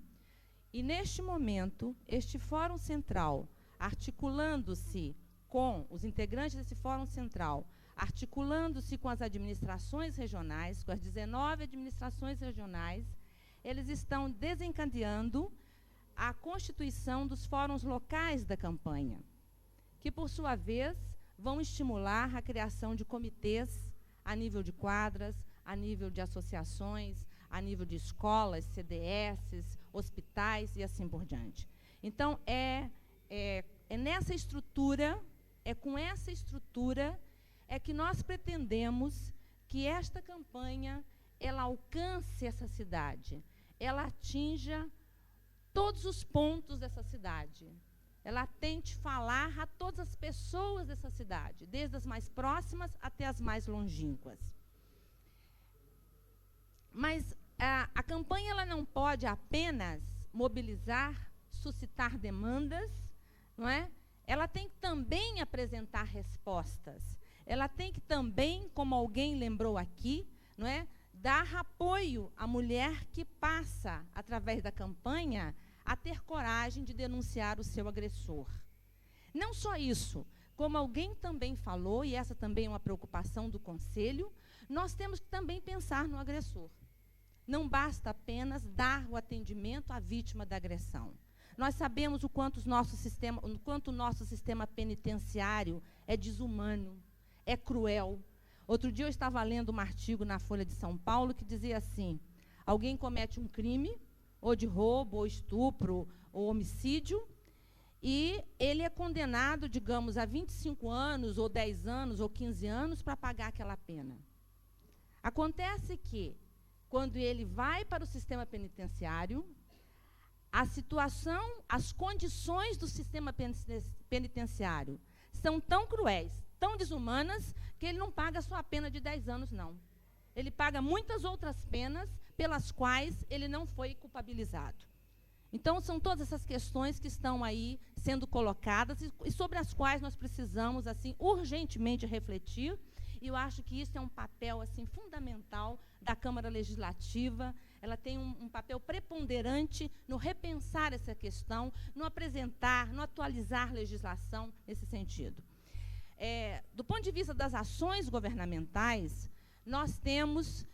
e, neste momento, este Fórum Central, articulando-se com os integrantes desse Fórum Central, articulando-se com as administrações regionais, com as 19 administrações regionais, eles estão desencadeando a constituição dos fóruns locais da campanha, que, por sua vez, vão estimular a criação de comitês a nível de quadras, a nível de associações, a nível de escolas, CDS, hospitais e assim por diante. Então, é nessa estrutura, é com essa estrutura é que nós pretendemos que esta campanha ela alcance essa cidade, ela atinja todos os pontos dessa cidade, ela tente falar a todas as pessoas dessa cidade, desde as mais próximas até as mais longínquas. Mas a campanha ela não pode apenas mobilizar, suscitar demandas, não é? Ela tem que também apresentar respostas. Ela tem que também, como alguém lembrou aqui, não é, dar apoio à mulher que passa, através da campanha, a ter coragem de denunciar o seu agressor. Não só isso, como alguém também falou, e essa também é uma preocupação do Conselho, nós temos que também pensar no agressor. Não basta apenas dar o atendimento à vítima da agressão. Nós sabemos o quanto o nosso sistema penitenciário é desumano, é cruel. Outro dia eu estava lendo um artigo na Folha de São Paulo que dizia assim: alguém comete um crime, ou de roubo, ou estupro, ou homicídio, e ele é condenado, digamos, a 25 anos, ou 10 anos, ou 15 anos, para pagar aquela pena. Acontece que, quando ele vai para o sistema penitenciário, a situação, as condições do sistema penitenciário são tão cruéis, tão desumanas, que ele não paga só a pena de 10 anos, não. Ele paga muitas outras penas pelas quais ele não foi culpabilizado. Então, são todas essas questões que estão aí sendo colocadas e sobre as quais nós precisamos, assim, urgentemente refletir. E eu acho que isso é um papel, assim, fundamental da Câmara Legislativa. Ela tem um papel preponderante no repensar essa questão, no apresentar, no atualizar legislação nesse sentido. Do ponto de vista das ações governamentais, nós temos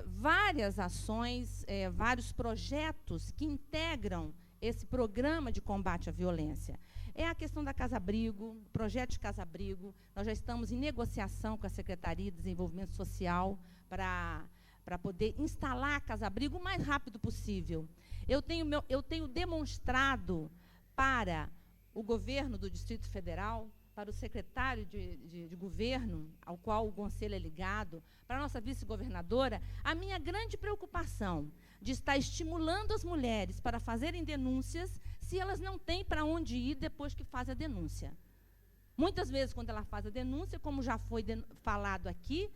várias ações, vários projetos que integram esse programa de combate à violência. É a questão da Casa Abrigo, o projeto de Casa Abrigo. Nós já estamos em negociação com a Secretaria de Desenvolvimento Social para poder instalar a Casa Abrigo o mais rápido possível. Eu tenho demonstrado para o governo do Distrito Federal, para o secretário de governo, ao qual o Conselho é ligado, para a nossa vice-governadora, a minha grande preocupação de estar estimulando as mulheres para fazerem denúncias se elas não têm para onde ir depois que faz a denúncia. Muitas vezes, quando ela faz a denúncia, como já foi falado aqui,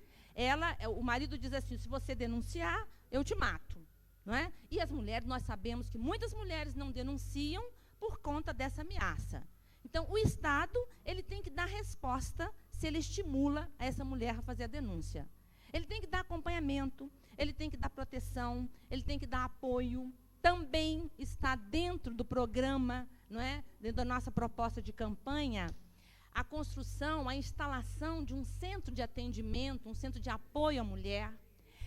o marido diz assim: se você denunciar, eu te mato. Não é? E as mulheres, nós sabemos que muitas mulheres não denunciam por conta dessa ameaça. Então, o Estado ele tem que dar resposta se ele estimula essa mulher a fazer a denúncia. Ele tem que dar acompanhamento, ele tem que dar proteção, ele tem que dar apoio. Também está dentro do programa, não é? Dentro da nossa proposta de campanha, a construção, a instalação de um centro de atendimento, um centro de apoio à mulher.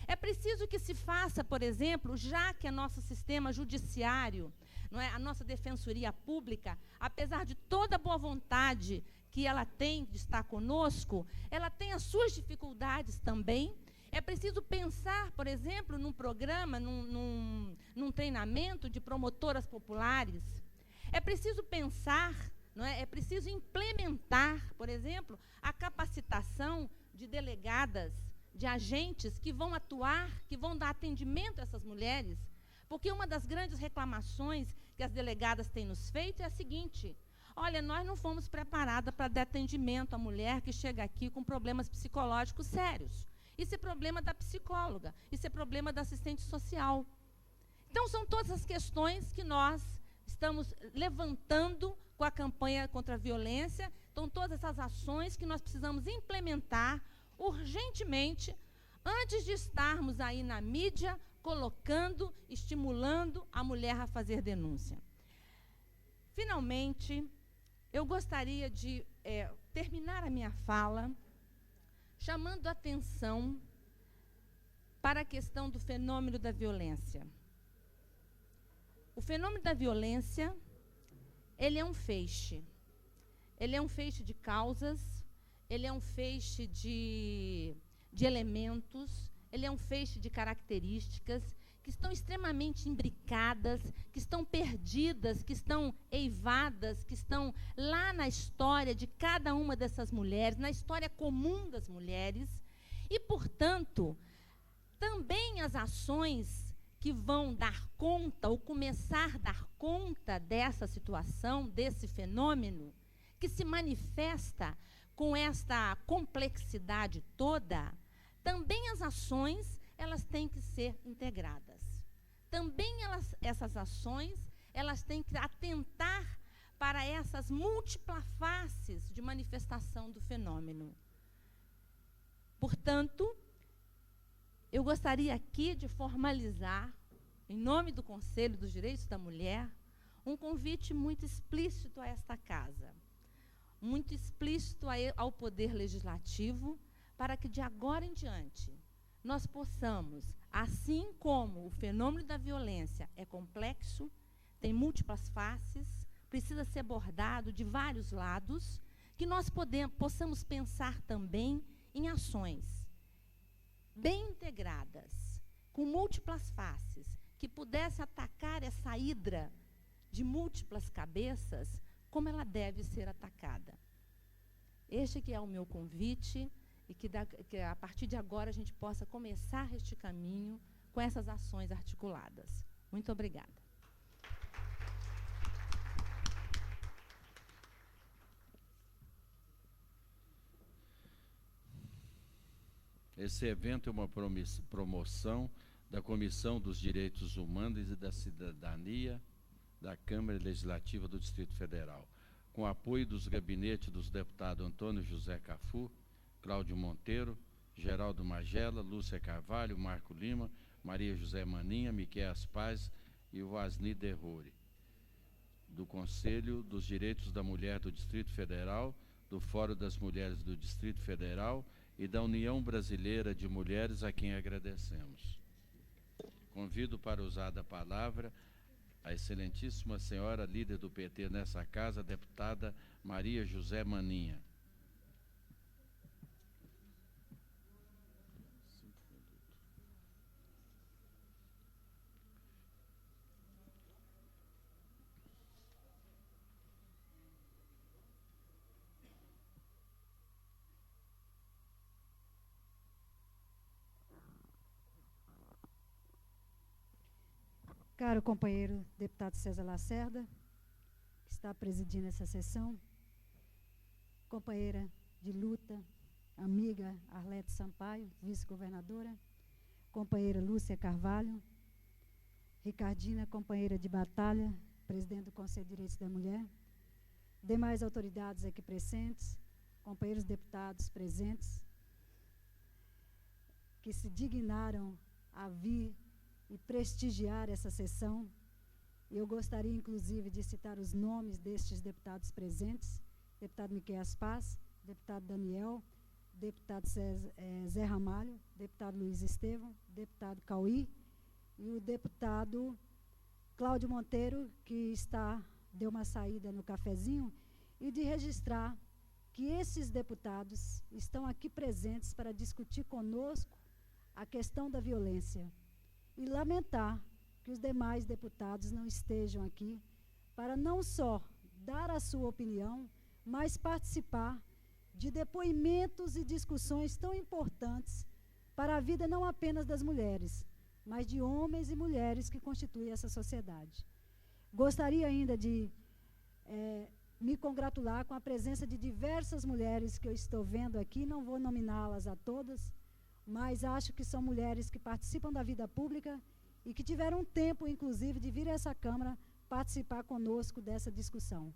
É preciso que se faça, por exemplo, já que nosso sistema judiciário, não é, a nossa defensoria pública, apesar de toda a boa vontade que ela tem de estar conosco, ela tem as suas dificuldades também. É preciso pensar, por exemplo, num programa, num treinamento de promotoras populares. É preciso pensar, não é? É preciso implementar, por exemplo, a capacitação de delegadas, de agentes que vão atuar, que vão dar atendimento a essas mulheres. Porque uma das grandes reclamações que as delegadas têm nos feito é a seguinte: olha, nós não fomos preparadas para dar atendimento à mulher que chega aqui com problemas psicológicos sérios. Isso é problema da psicóloga, isso é problema da assistente social. Então, são todas as questões que nós estamos levantando com a campanha contra a violência. Então, todas essas ações que nós precisamos implementar urgentemente, antes de estarmos aí na mídia, colocando, estimulando a mulher a fazer denúncia. Finalmente, eu gostaria de terminar a minha fala chamando a atenção para a questão do fenômeno da violência. O fenômeno da violência, ele é um feixe. Ele é um feixe de causas, ele é um feixe de elementos, ele é um feixe de características que estão extremamente imbricadas, que estão perdidas, que estão eivadas, que estão lá na história de cada uma dessas mulheres, na história comum das mulheres. E, portanto, também as ações que vão dar conta, ou começar a dar conta dessa situação, desse fenômeno, que se manifesta com esta complexidade toda, também as ações, elas têm que ser integradas. Também essas ações, elas têm que atentar para essas múltiplas faces de manifestação do fenômeno. Portanto, eu gostaria aqui de formalizar, em nome do Conselho dos Direitos da Mulher, um convite muito explícito a esta casa, muito explícito ao Poder Legislativo, para que de agora em diante nós possamos, assim como o fenômeno da violência é complexo, tem múltiplas faces, precisa ser abordado de vários lados, que nós possamos pensar também em ações bem integradas, com múltiplas faces, que pudesse atacar essa hidra de múltiplas cabeças, como ela deve ser atacada. Este que é o meu convite, e que a partir de agora a gente possa começar este caminho com essas ações articuladas. Muito obrigada. Esse evento é uma promoção da Comissão dos Direitos Humanos e da Cidadania da Câmara Legislativa do Distrito Federal, com apoio dos gabinetes dos deputados Antônio José Cafu, Cláudio Monteiro, Geraldo Magela, Lúcia Carvalho, Marco Lima, Maria José Maninha, Miquéas Paz e Wasni Derrori, do Conselho dos Direitos da Mulher do Distrito Federal, do Fórum das Mulheres do Distrito Federal e da União Brasileira de Mulheres, a quem agradecemos. Convido para usar da palavra a excelentíssima senhora líder do PT nessa casa, a deputada Maria José Maninha. Caro companheiro deputado César Lacerda, que está presidindo essa sessão, companheira de luta, amiga Arlete Sampaio, vice-governadora, companheira Lúcia Carvalho, Ricardina, companheira de batalha, presidente do Conselho de Direitos da Mulher, demais autoridades aqui presentes, companheiros deputados presentes, que se dignaram a vir e prestigiar essa sessão. Eu gostaria, inclusive, de citar os nomes destes deputados presentes: deputado Miquéas Paz, deputado Daniel, deputado Zé Ramalho, deputado Luiz Estevão, deputado Cauí e o deputado Cláudio Monteiro, que deu uma saída no cafezinho, e de registrar que esses deputados estão aqui presentes para discutir conosco a questão da violência e lamentar que os demais deputados não estejam aqui para não só dar a sua opinião, mas participar de depoimentos e discussões tão importantes para a vida não apenas das mulheres, mas de homens e mulheres que constituem essa sociedade. Gostaria ainda de me congratular com a presença de diversas mulheres que eu estou vendo aqui, não vou nominá-las a todas, mas acho que são mulheres que participam da vida pública e que tiveram tempo, inclusive, de vir a essa Câmara participar conosco dessa discussão.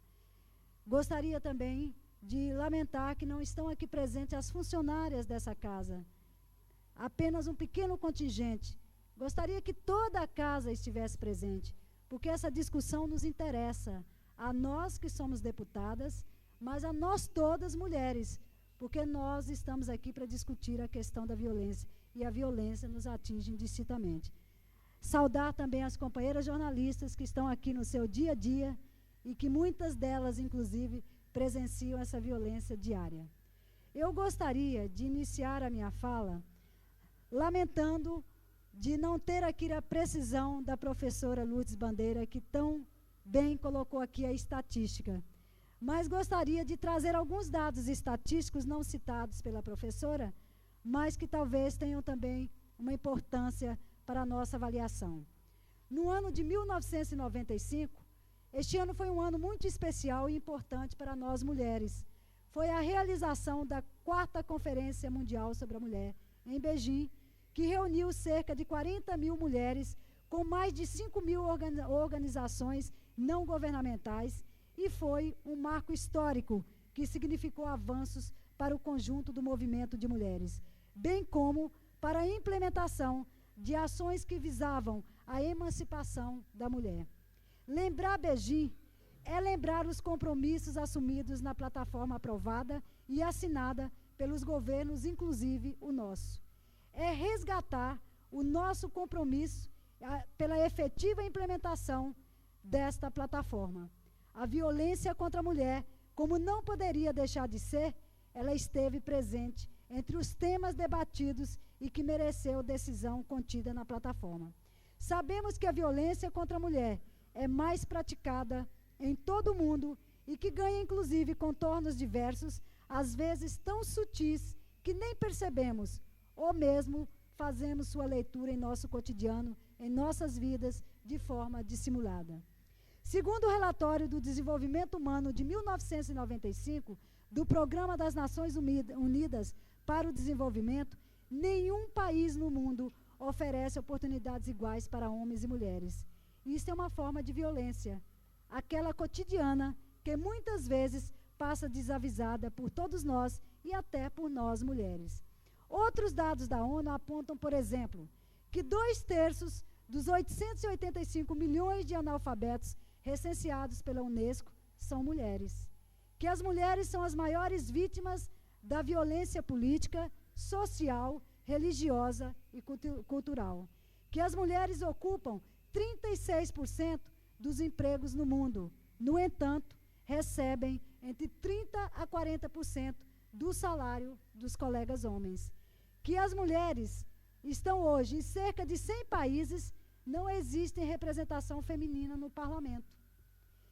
Gostaria também de lamentar que não estão aqui presentes as funcionárias dessa casa, apenas um pequeno contingente. Gostaria que toda a casa estivesse presente, porque essa discussão nos interessa, a nós que somos deputadas, mas a nós todas mulheres, porque nós estamos aqui para discutir a questão da violência, e a violência nos atinge indistintamente. Saudar também as companheiras jornalistas que estão aqui no seu dia a dia e que muitas delas, inclusive, presenciam essa violência diária. Eu gostaria de iniciar a minha fala lamentando de não ter aqui a precisão da professora Lourdes Bandeira, que tão bem colocou aqui a estatística. Mas gostaria de trazer alguns dados estatísticos não citados pela professora, mas que talvez tenham também uma importância para a nossa avaliação. No ano de 1995, este ano foi um ano muito especial e importante para nós mulheres. Foi a realização da 4ª Conferência Mundial sobre a Mulher, em Beijing, que reuniu cerca de 40 mil mulheres, com mais de 5 mil organizações não governamentais, e foi um marco histórico que significou avanços para o conjunto do movimento de mulheres, bem como para a implementação de ações que visavam a emancipação da mulher. Lembrar Beijing é lembrar os compromissos assumidos na plataforma aprovada e assinada pelos governos, inclusive o nosso. É resgatar o nosso compromisso pela efetiva implementação desta plataforma. A violência contra a mulher, como não poderia deixar de ser, ela esteve presente entre os temas debatidos e que mereceu decisão contida na plataforma. Sabemos que a violência contra a mulher é mais praticada em todo o mundo e que ganha, inclusive, contornos diversos, às vezes tão sutis que nem percebemos, ou mesmo fazemos sua leitura em nosso cotidiano, em nossas vidas, de forma dissimulada. Segundo o relatório do Desenvolvimento Humano de 1995, do Programa das Nações Unidas para o Desenvolvimento, nenhum país no mundo oferece oportunidades iguais para homens e mulheres. Isso é uma forma de violência, aquela cotidiana que muitas vezes passa desavisada por todos nós e até por nós mulheres. Outros dados da ONU apontam, por exemplo, que 2/3 dos 885 milhões de analfabetos recenseados pela Unesco são mulheres, que as mulheres são as maiores vítimas da violência política, social, religiosa e cultural, que as mulheres ocupam 36% dos empregos no mundo. No entanto, recebem entre 30% a 40% do salário dos colegas homens. Que as mulheres estão hoje em cerca de 100 países, não existe representação feminina no parlamento.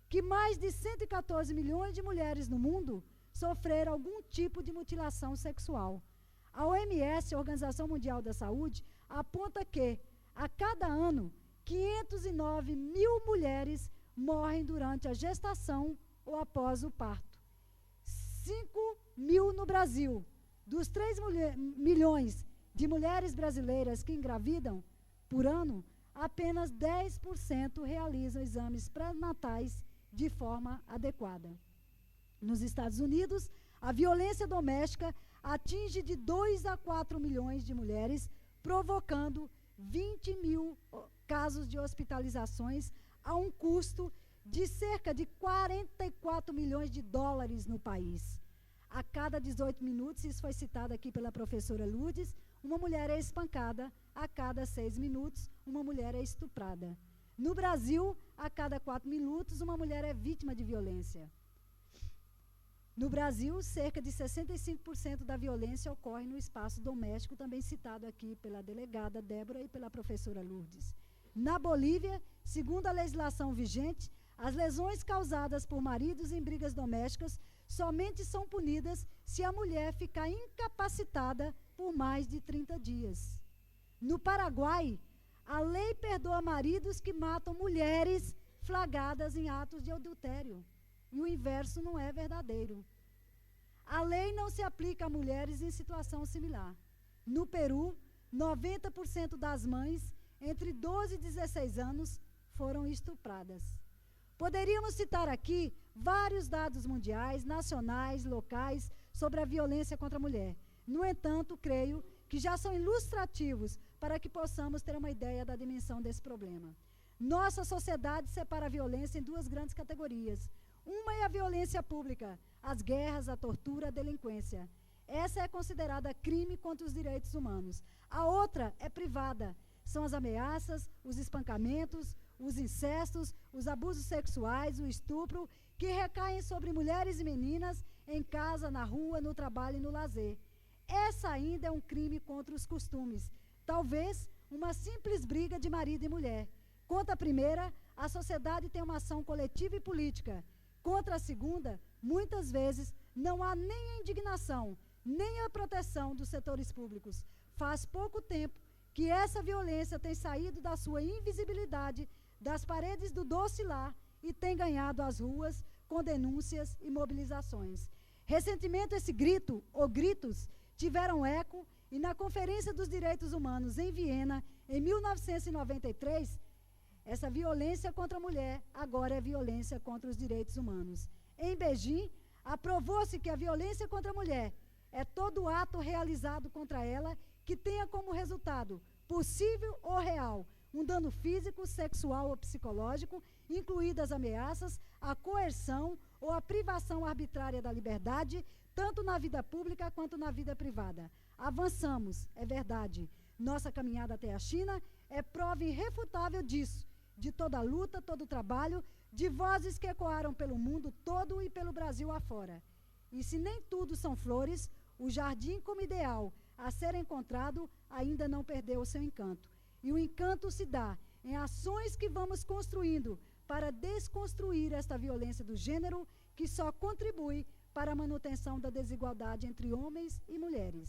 Que mais de 114 milhões de mulheres no mundo sofreram algum tipo de mutilação sexual. A OMS, a Organização Mundial da Saúde, aponta que, a cada ano, 509 mil mulheres morrem durante a gestação ou após o parto. 5 mil no Brasil. Dos 3 milhões de mulheres brasileiras que engravidam por ano, apenas 10% realizam exames pré-natais de forma adequada. Nos Estados Unidos, a violência doméstica atinge de 2 a 4 milhões de mulheres, provocando 20 mil casos de hospitalizações a um custo de cerca de 44 milhões de dólares no país. A cada 18 minutos, isso foi citado aqui pela professora Lourdes, uma mulher é espancada, a cada 6 minutos, uma mulher é estuprada. No Brasil, a cada 4 minutos, uma mulher é vítima de violência. No Brasil, cerca de 65% da violência ocorre no espaço doméstico, também citado aqui pela delegada Débora e pela professora Lourdes. Na Bolívia, segundo a legislação vigente, as lesões causadas por maridos em brigas domésticas somente são punidas se a mulher ficar incapacitada por mais de 30 dias. No Paraguai, a lei perdoa maridos que matam mulheres flagradas em atos de adultério. E o inverso não é verdadeiro. A lei não se aplica a mulheres em situação similar. No Peru, 90% das mães entre 12 e 16 anos foram estupradas. Poderíamos citar aqui vários dados mundiais, nacionais, locais, sobre a violência contra a mulher. No entanto, creio que já são ilustrativos para que possamos ter uma ideia da dimensão desse problema. Nossa sociedade separa a violência em duas grandes categorias. Uma é a violência pública, as guerras, a tortura, a delinquência. Essa é considerada crime contra os direitos humanos. A outra é privada. São as ameaças, os espancamentos, os incestos, os abusos sexuais, o estupro, que recaem sobre mulheres e meninas em casa, na rua, no trabalho e no lazer. Essa ainda é um crime contra os costumes. Talvez uma simples briga de marido e mulher. Contra a primeira, a sociedade tem uma ação coletiva e política. Contra a segunda, muitas vezes, não há nem a indignação, nem a proteção dos setores públicos. Faz pouco tempo que essa violência tem saído da sua invisibilidade, das paredes do doce lar, e tem ganhado as ruas com denúncias e mobilizações. Recentemente, esse grito, ou gritos, tiveram eco, e na Conferência dos Direitos Humanos em Viena, em 1993, essa violência contra a mulher agora é violência contra os direitos humanos. Em Beijing, aprovou-se que a violência contra a mulher é todo ato realizado contra ela que tenha como resultado, possível ou real, um dano físico, sexual ou psicológico, incluídas ameaças, a coerção ou a privação arbitrária da liberdade, tanto na vida pública quanto na vida privada. Avançamos, é verdade. Nossa caminhada até a China é prova irrefutável disso, de toda a luta, todo o trabalho, de vozes que ecoaram pelo mundo todo e pelo Brasil afora. E se nem tudo são flores, o jardim como ideal a ser encontrado ainda não perdeu o seu encanto. E o encanto se dá em ações que vamos construindo para desconstruir esta violência do gênero que só contribui para a manutenção da desigualdade entre homens e mulheres.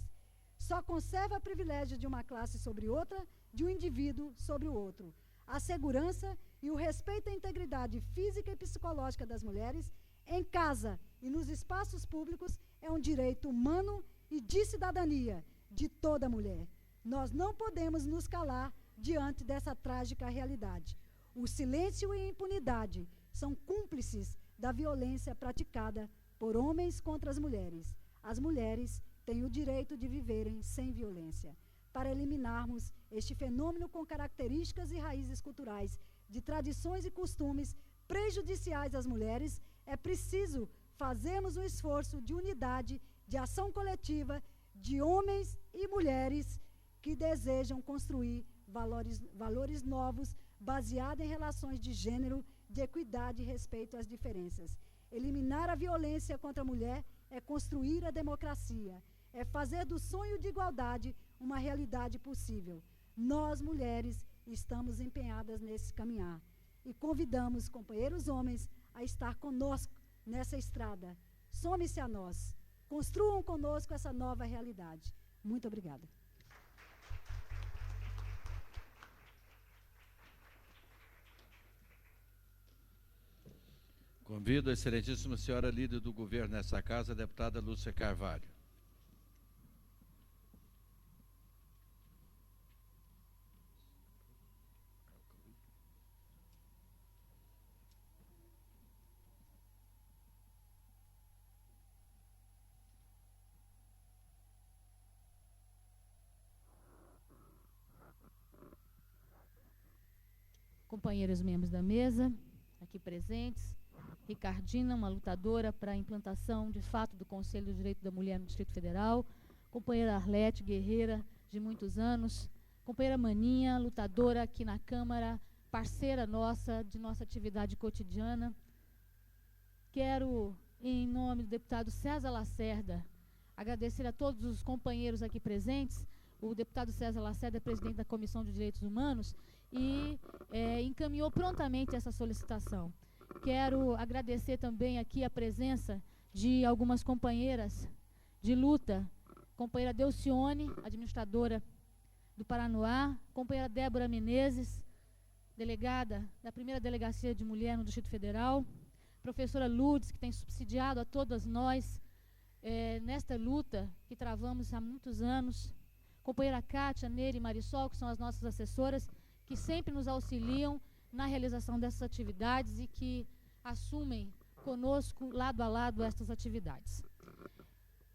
Só conserva privilégio de uma classe sobre outra, de um indivíduo sobre o outro. A segurança e o respeito à integridade física e psicológica das mulheres, em casa e nos espaços públicos, é um direito humano e de cidadania de toda mulher. Nós não podemos nos calar diante dessa trágica realidade. O silêncio e a impunidade são cúmplices da violência praticada por homens contra as mulheres. As mulheres têm o direito de viverem sem violência. Para eliminarmos este fenômeno com características e raízes culturais, de tradições e costumes prejudiciais às mulheres, é preciso fazermos um esforço de unidade, de ação coletiva, de homens e mulheres que desejam construir valores novos, baseados em relações de gênero, de equidade e respeito às diferenças. Eliminar a violência contra a mulher é construir a democracia, é fazer do sonho de igualdade uma realidade possível. Nós, mulheres, estamos empenhadas nesse caminhar e convidamos companheiros homens a estar conosco nessa estrada. Some-se a nós. Construam conosco essa nova realidade. Muito obrigada. Convido a excelentíssima senhora líder do governo nessa casa, a deputada Lúcia Carvalho. Companheiros membros da mesa, aqui presentes, Ricardina, uma lutadora para a implantação, de fato, do Conselho do Direito da Mulher no Distrito Federal, companheira Arlete, guerreira de muitos anos, companheira Maninha, lutadora aqui na Câmara, parceira nossa, de nossa atividade cotidiana. Quero, em nome do deputado César Lacerda, agradecer a todos os companheiros aqui presentes. O deputado César Lacerda é presidente da Comissão de Direitos Humanos e encaminhou prontamente essa solicitação. Quero agradecer também aqui a presença de algumas companheiras de luta, companheira Delcione, administradora do Paranoá, companheira Débora Menezes, delegada da primeira Delegacia de Mulher no Distrito Federal, professora Lourdes, que tem subsidiado a todas nós nesta luta que travamos há muitos anos, companheira Kátia, Nery e Marisol, que são as nossas assessoras, que sempre nos auxiliam na realização dessas atividades e que assumem conosco, lado a lado, estas atividades.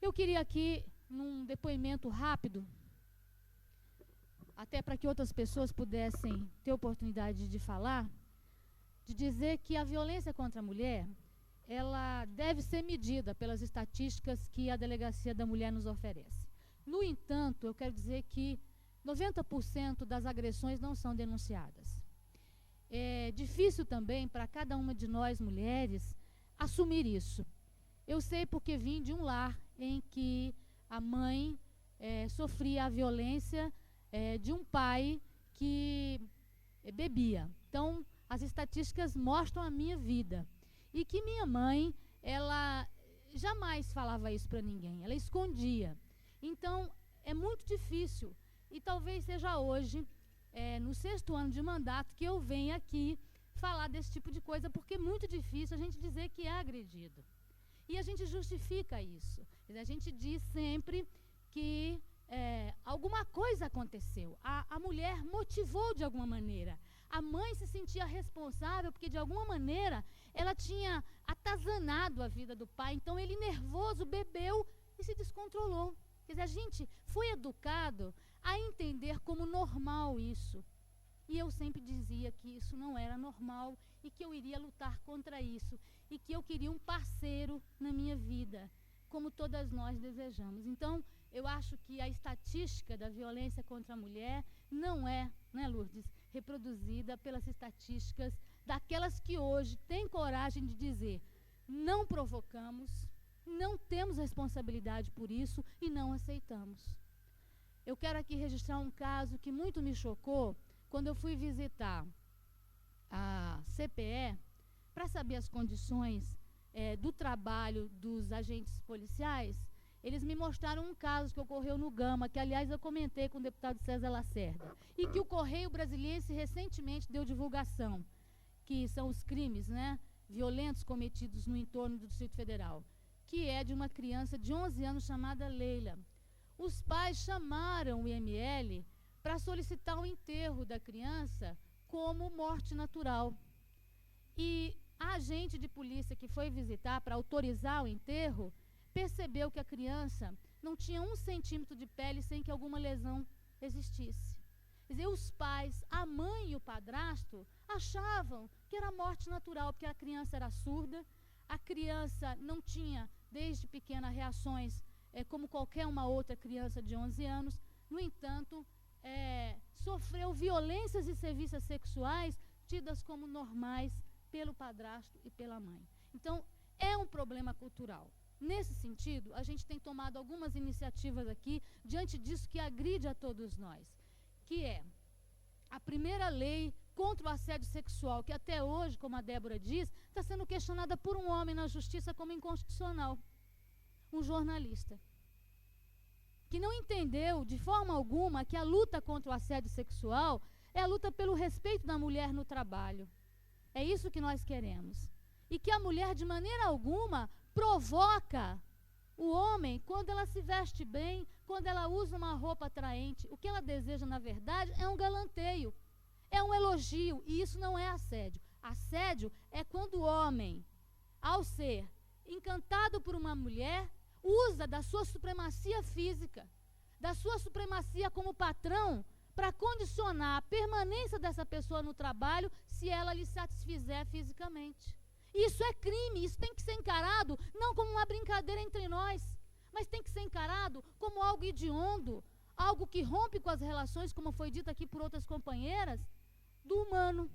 Eu queria aqui, num depoimento rápido, até para que outras pessoas pudessem ter oportunidade de falar, de dizer que a violência contra a mulher, ela deve ser medida pelas estatísticas que a Delegacia da Mulher nos oferece. No entanto, eu quero dizer que 90% das agressões não são denunciadas. É difícil também para cada uma de nós, mulheres, assumir isso. Eu sei porque vim de um lar em que a mãe sofria a violência de um pai que bebia. Então, as estatísticas mostram a minha vida. E que minha mãe, ela jamais falava isso para ninguém, ela escondia. Então, é muito difícil. E talvez seja hoje, no 6º ano de mandato, que eu venha aqui falar desse tipo de coisa, porque é muito difícil a gente dizer que é agredido. E a gente justifica isso. A gente diz sempre que alguma coisa aconteceu. A mulher motivou de alguma maneira. A mãe se sentia responsável porque, de alguma maneira, ela tinha atazanado a vida do pai. Então, ele, nervoso, bebeu e se descontrolou. Quer dizer, a gente foi educado a entender como normal isso. E eu sempre dizia que isso não era normal e que eu iria lutar contra isso. E que eu queria um parceiro na minha vida, como todas nós desejamos. Então, eu acho que a estatística da violência contra a mulher não é, né, Lourdes, reproduzida pelas estatísticas daquelas que hoje têm coragem de dizer: não provocamos, não temos responsabilidade por isso e não aceitamos. Eu quero aqui registrar um caso que muito me chocou quando eu fui visitar a CPE para saber as condições do trabalho dos agentes policiais. Eles me mostraram um caso que ocorreu no Gama, que, aliás, eu comentei com o deputado César Lacerda, e que o Correio Brasiliense recentemente deu divulgação, que são os crimes, né, violentos cometidos no entorno do Distrito Federal, que é de uma criança de 11 anos chamada Leila. Os pais chamaram o IML para solicitar o enterro da criança como morte natural. E a agente de polícia que foi visitar para autorizar o enterro percebeu que a criança não tinha 1 centímetro de pele sem que alguma lesão existisse. Quer dizer, os pais, a mãe e o padrasto, achavam que era morte natural, porque a criança era surda, a criança não tinha, desde pequena, reações como qualquer uma outra criança de 11 anos. No entanto, sofreu violências e serviços sexuais tidas como normais pelo padrasto e pela mãe. Então, é um problema cultural. Nesse sentido, a gente tem tomado algumas iniciativas aqui, diante disso que agride a todos nós, que é a primeira lei contra o assédio sexual, que até hoje, como a Débora diz, está sendo questionada por um homem na justiça como inconstitucional, um jornalista, que não entendeu de forma alguma que a luta contra o assédio sexual é a luta pelo respeito da mulher no trabalho. É isso que nós queremos. E que a mulher, de maneira alguma, provoca o homem quando ela se veste bem, quando ela usa uma roupa atraente. O que ela deseja, na verdade, é um galanteio, é um elogio, e isso não é assédio. Assédio é quando o homem, ao ser encantado por uma mulher, usa da sua supremacia física, da sua supremacia como patrão, para condicionar a permanência dessa pessoa no trabalho se ela lhe satisfizer fisicamente. Isso é crime, isso tem que ser encarado não como uma brincadeira entre nós, mas tem que ser encarado como algo hediondo, algo que rompe com as relações, como foi dito aqui por outras companheiras, do humano.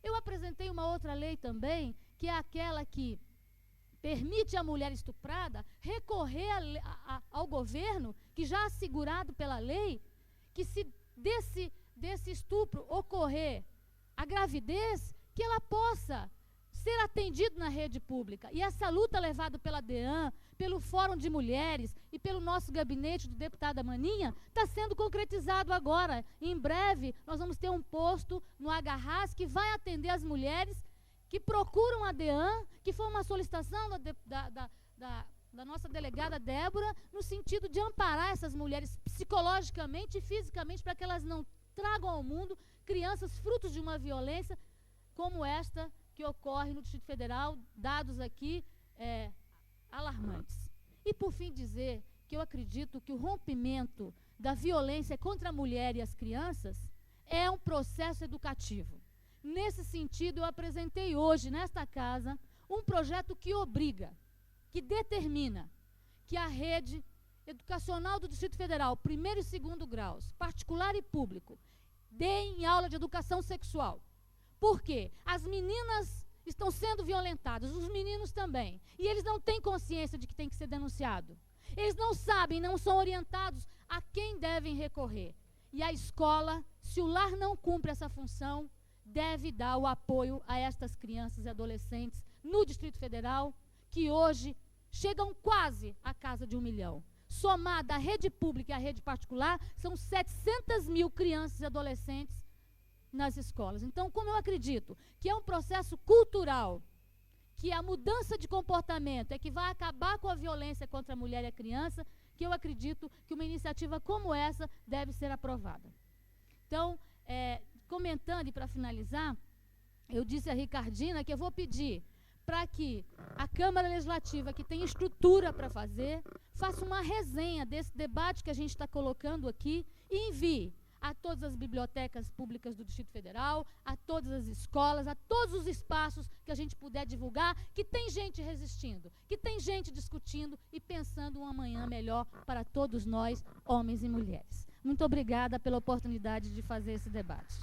Eu apresentei uma outra lei também, que é aquela que permite à mulher estuprada recorrer ao governo, que já é assegurado pela lei, que se desse estupro ocorrer a gravidez, que ela possa ser atendida na rede pública. E essa luta levada pela DEAN, pelo Fórum de Mulheres e pelo nosso gabinete do deputada Maninha, está sendo concretizado agora. Em breve, nós vamos ter um posto no Agarrás que vai atender as mulheres que procuram a DEAN, que foi uma solicitação da nossa delegada Débora, no sentido de amparar essas mulheres psicologicamente e fisicamente, para que elas não tragam ao mundo crianças frutos de uma violência como esta que ocorre no Distrito Federal, dados aqui alarmantes. E, por fim, dizer que eu acredito que o rompimento da violência contra a mulher e as crianças é um processo educativo. Nesse sentido, eu apresentei hoje, nesta casa, um projeto que obriga, que determina que a rede educacional do Distrito Federal, primeiro e segundo graus, particular e público, deem aula de educação sexual. Por quê? As meninas estão sendo violentadas, os meninos também. E eles não têm consciência de que tem que ser denunciado. Eles não sabem, não são orientados a quem devem recorrer. E a escola, se o lar não cumpre essa função, deve dar o apoio a estas crianças e adolescentes no Distrito Federal, que hoje chegam quase à casa de 1 milhão. Somada a rede pública e a rede particular, são 700 mil crianças e adolescentes nas escolas. Então, como eu acredito que é um processo cultural, que a mudança de comportamento é que vai acabar com a violência contra a mulher e a criança, que eu acredito que uma iniciativa como essa deve ser aprovada. Então, comentando e para finalizar, eu disse a Ricardina que eu vou pedir para que a Câmara Legislativa, que tem estrutura para fazer, faça uma resenha desse debate que a gente está colocando aqui e envie a todas as bibliotecas públicas do Distrito Federal, a todas as escolas, a todos os espaços que a gente puder divulgar, que tem gente resistindo, que tem gente discutindo e pensando um amanhã melhor para todos nós, homens e mulheres. Muito obrigada pela oportunidade de fazer esse debate.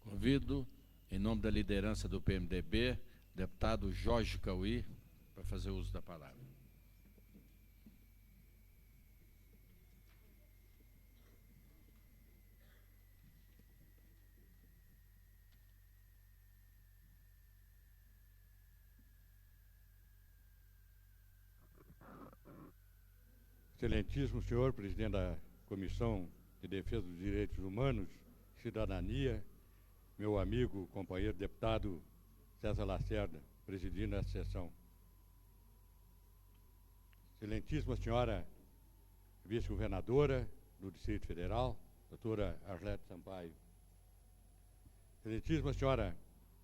Convido, em nome da liderança do PMDB, deputado Jorge Cauí, para fazer uso da palavra. Excelentíssimo senhor presidente da Comissão de Defesa dos Direitos Humanos e Cidadania, meu amigo, companheiro deputado César Lacerda, presidindo essa sessão. Excelentíssima senhora vice-governadora do Distrito Federal, doutora Arlete Sampaio. Excelentíssima senhora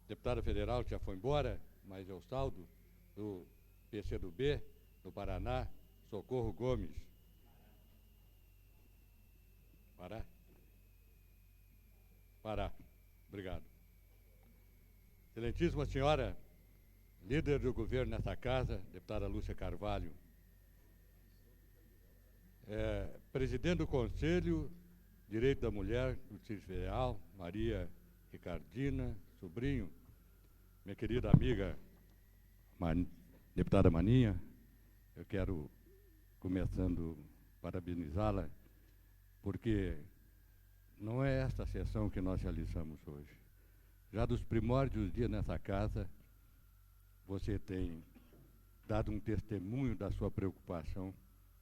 deputada federal, que já foi embora, mas é o saldo, do PCdoB, do Paraná, Socorro Gomes. Pará? Pará. Obrigado. Excelentíssima senhora, líder do governo nessa casa, deputada Lúcia Carvalho. Presidente do Conselho Direito da Mulher do Distrito Federal, Maria Ricardina, sobrinho, minha querida amiga deputada Maninha, eu quero, começando, parabenizá-la, porque não é esta sessão que nós realizamos hoje. Já dos primórdios dos dias nessa casa, você tem dado um testemunho da sua preocupação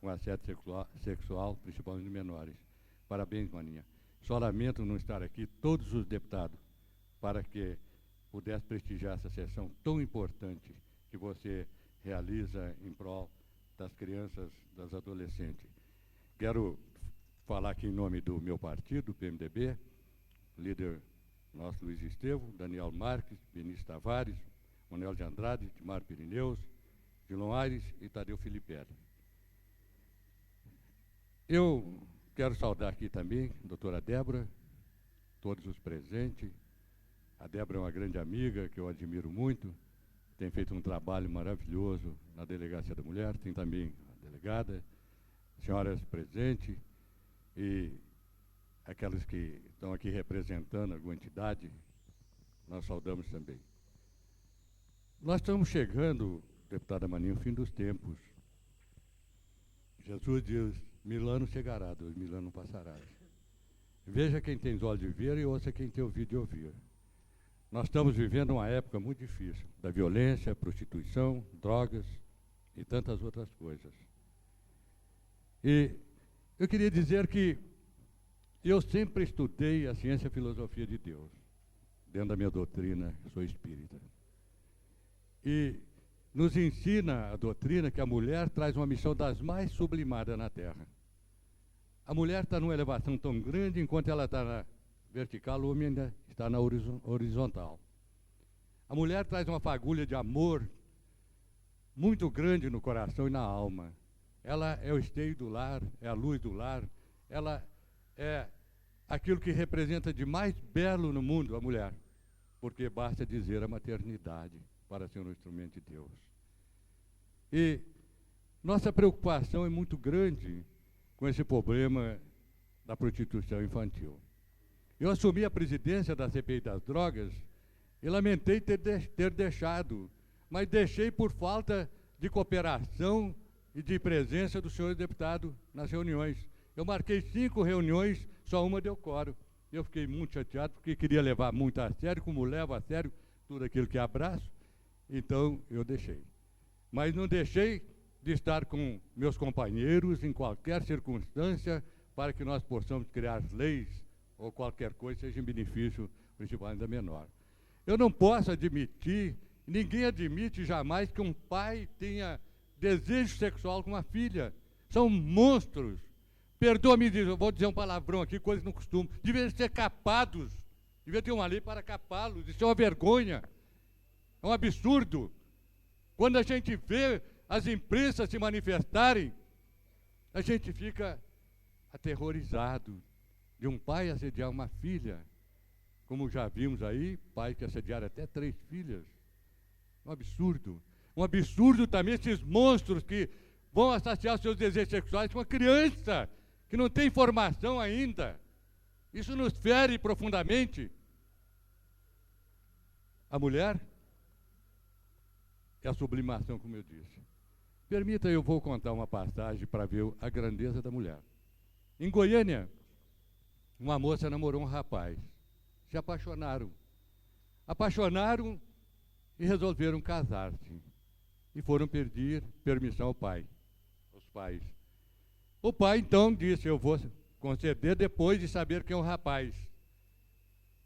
com assédio sexual, principalmente de menores. Parabéns, Maninha. Só lamento não estar aqui, todos os deputados, para que pudesse prestigiar essa sessão tão importante que você realiza em prol das crianças, das adolescentes. Quero falar aqui em nome do meu partido, PMDB, líder nosso Luiz Estevo, Daniel Marques, Vinícius Tavares, Manuel de Andrade, Timar Pirineus, Dilon Aires e Tadeu Filipelli. Eu quero saudar aqui também a doutora Débora, todos os presentes. A Débora é uma grande amiga que eu admiro muito, tem feito um trabalho maravilhoso na Delegacia da Mulher, tem também a delegada, senhoras presentes e aquelas que estão aqui representando alguma entidade, nós saudamos também. Nós estamos chegando, deputada Maninha, ao fim dos tempos. Jesus diz, 1000 anos chegará, 2000 anos passará. Veja quem tem olhos de ver e ouça quem tem ouvido de ouvir. Nós estamos vivendo uma época muito difícil, da violência, prostituição, drogas e tantas outras coisas. E eu queria dizer que eu sempre estudei a ciência e a filosofia de Deus, dentro da minha doutrina, eu sou espírita. E nos ensina a doutrina que a mulher traz uma missão das mais sublimadas na Terra. A mulher está numa elevação tão grande, enquanto ela está na vertical, o homem ainda está na horizontal. A mulher traz uma fagulha de amor muito grande no coração e na alma. Ela é o esteio do lar, é a luz do lar, ela é aquilo que representa de mais belo no mundo, a mulher, porque basta dizer a maternidade para ser um instrumento de Deus. E nossa preocupação é muito grande com esse problema da prostituição infantil. Eu assumi a presidência da CPI das drogas e lamentei ter deixado, mas deixei por falta de cooperação e de presença do senhor deputado nas reuniões. Eu marquei 5 reuniões, só uma deu quórum. Eu fiquei muito chateado, porque queria levar muito a sério, como levo a sério tudo aquilo que abraço, então eu deixei. Mas não deixei de estar com meus companheiros em qualquer circunstância para que nós possamos criar leis ou qualquer coisa seja em benefício principalmente da menor. Eu não posso admitir, ninguém admite jamais que um pai tenha desejo sexual com uma filha. São monstros. Perdoa-me, eu vou dizer um palavrão aqui, coisa que não costumo. Deveriam ser capados. Devia ter uma lei para capá-los. Isso é uma vergonha. É um absurdo. Quando a gente vê as imprensas se manifestarem, a gente fica aterrorizado de um pai assediar uma filha. Como já vimos aí, pai que assediaram até 3 filhas. Um absurdo. Um absurdo também esses monstros que vão associar seus desejos sexuais com uma criança que não tem formação ainda. Isso nos fere profundamente. A mulher é a sublimação, como eu disse. Permita, eu vou contar uma passagem para ver a grandeza da mulher. Em Goiânia, uma moça namorou um rapaz. Se apaixonaram. Apaixonaram e resolveram casar-se. E foram pedir permissão ao pai, aos pais. O pai, então, disse, eu vou conceder depois de saber quem é o rapaz.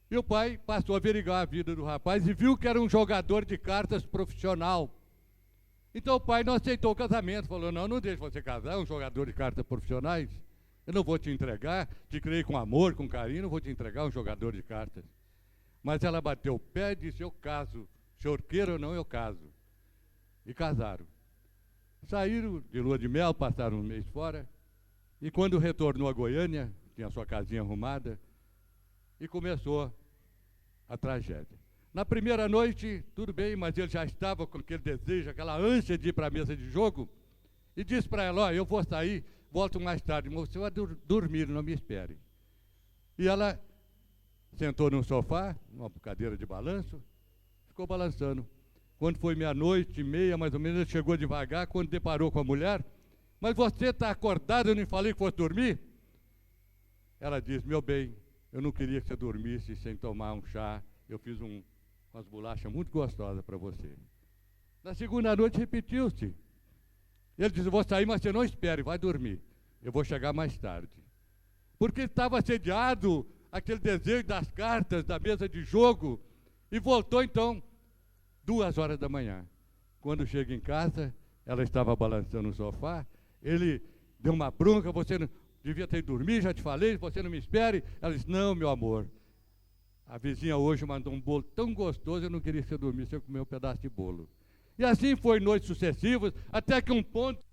E o pai passou a averiguar a vida do rapaz e viu que era um jogador de cartas profissional. Então o pai não aceitou o casamento, falou, não deixe você casar, é um jogador de cartas profissionais. Eu não vou te entregar, te criei com amor, com carinho, não vou te entregar um jogador de cartas. Mas ela bateu o pé e disse, eu caso. O senhor queira ou não, eu caso. E casaram. Saíram de lua de mel, passaram um mês fora, e quando retornou a Goiânia, tinha sua casinha arrumada, e começou a tragédia. Na primeira noite, tudo bem, mas ele já estava com aquele desejo, aquela ânsia de ir para a mesa de jogo, e disse para ela, eu vou sair, volto mais tarde, mas você vai dormir, não me espere. E ela sentou num sofá, numa cadeira de balanço, ficou balançando. Quando foi 00:30, mais ou menos, ele chegou devagar, quando deparou com a mulher, mas você está acordado, eu não falei que fosse dormir? Ela disse, meu bem, eu não queria que você dormisse sem tomar um chá, eu fiz umas bolachas muito gostosas para você. Na segunda noite repetiu-se. Ele disse, eu vou sair, mas você não espere, vai dormir. Eu vou chegar mais tarde. Porque estava assediado, aquele desejo das cartas, da mesa de jogo, e voltou então, 2h da manhã. Quando chega em casa, ela estava balançando no sofá, ele deu uma bronca, você não devia ter dormido, já te falei, você não me espere. Ela disse, não, meu amor, a vizinha hoje mandou um bolo tão gostoso, eu não queria que você dormisse, eu comi um pedaço de bolo. E assim foi noites sucessivas, até que um ponto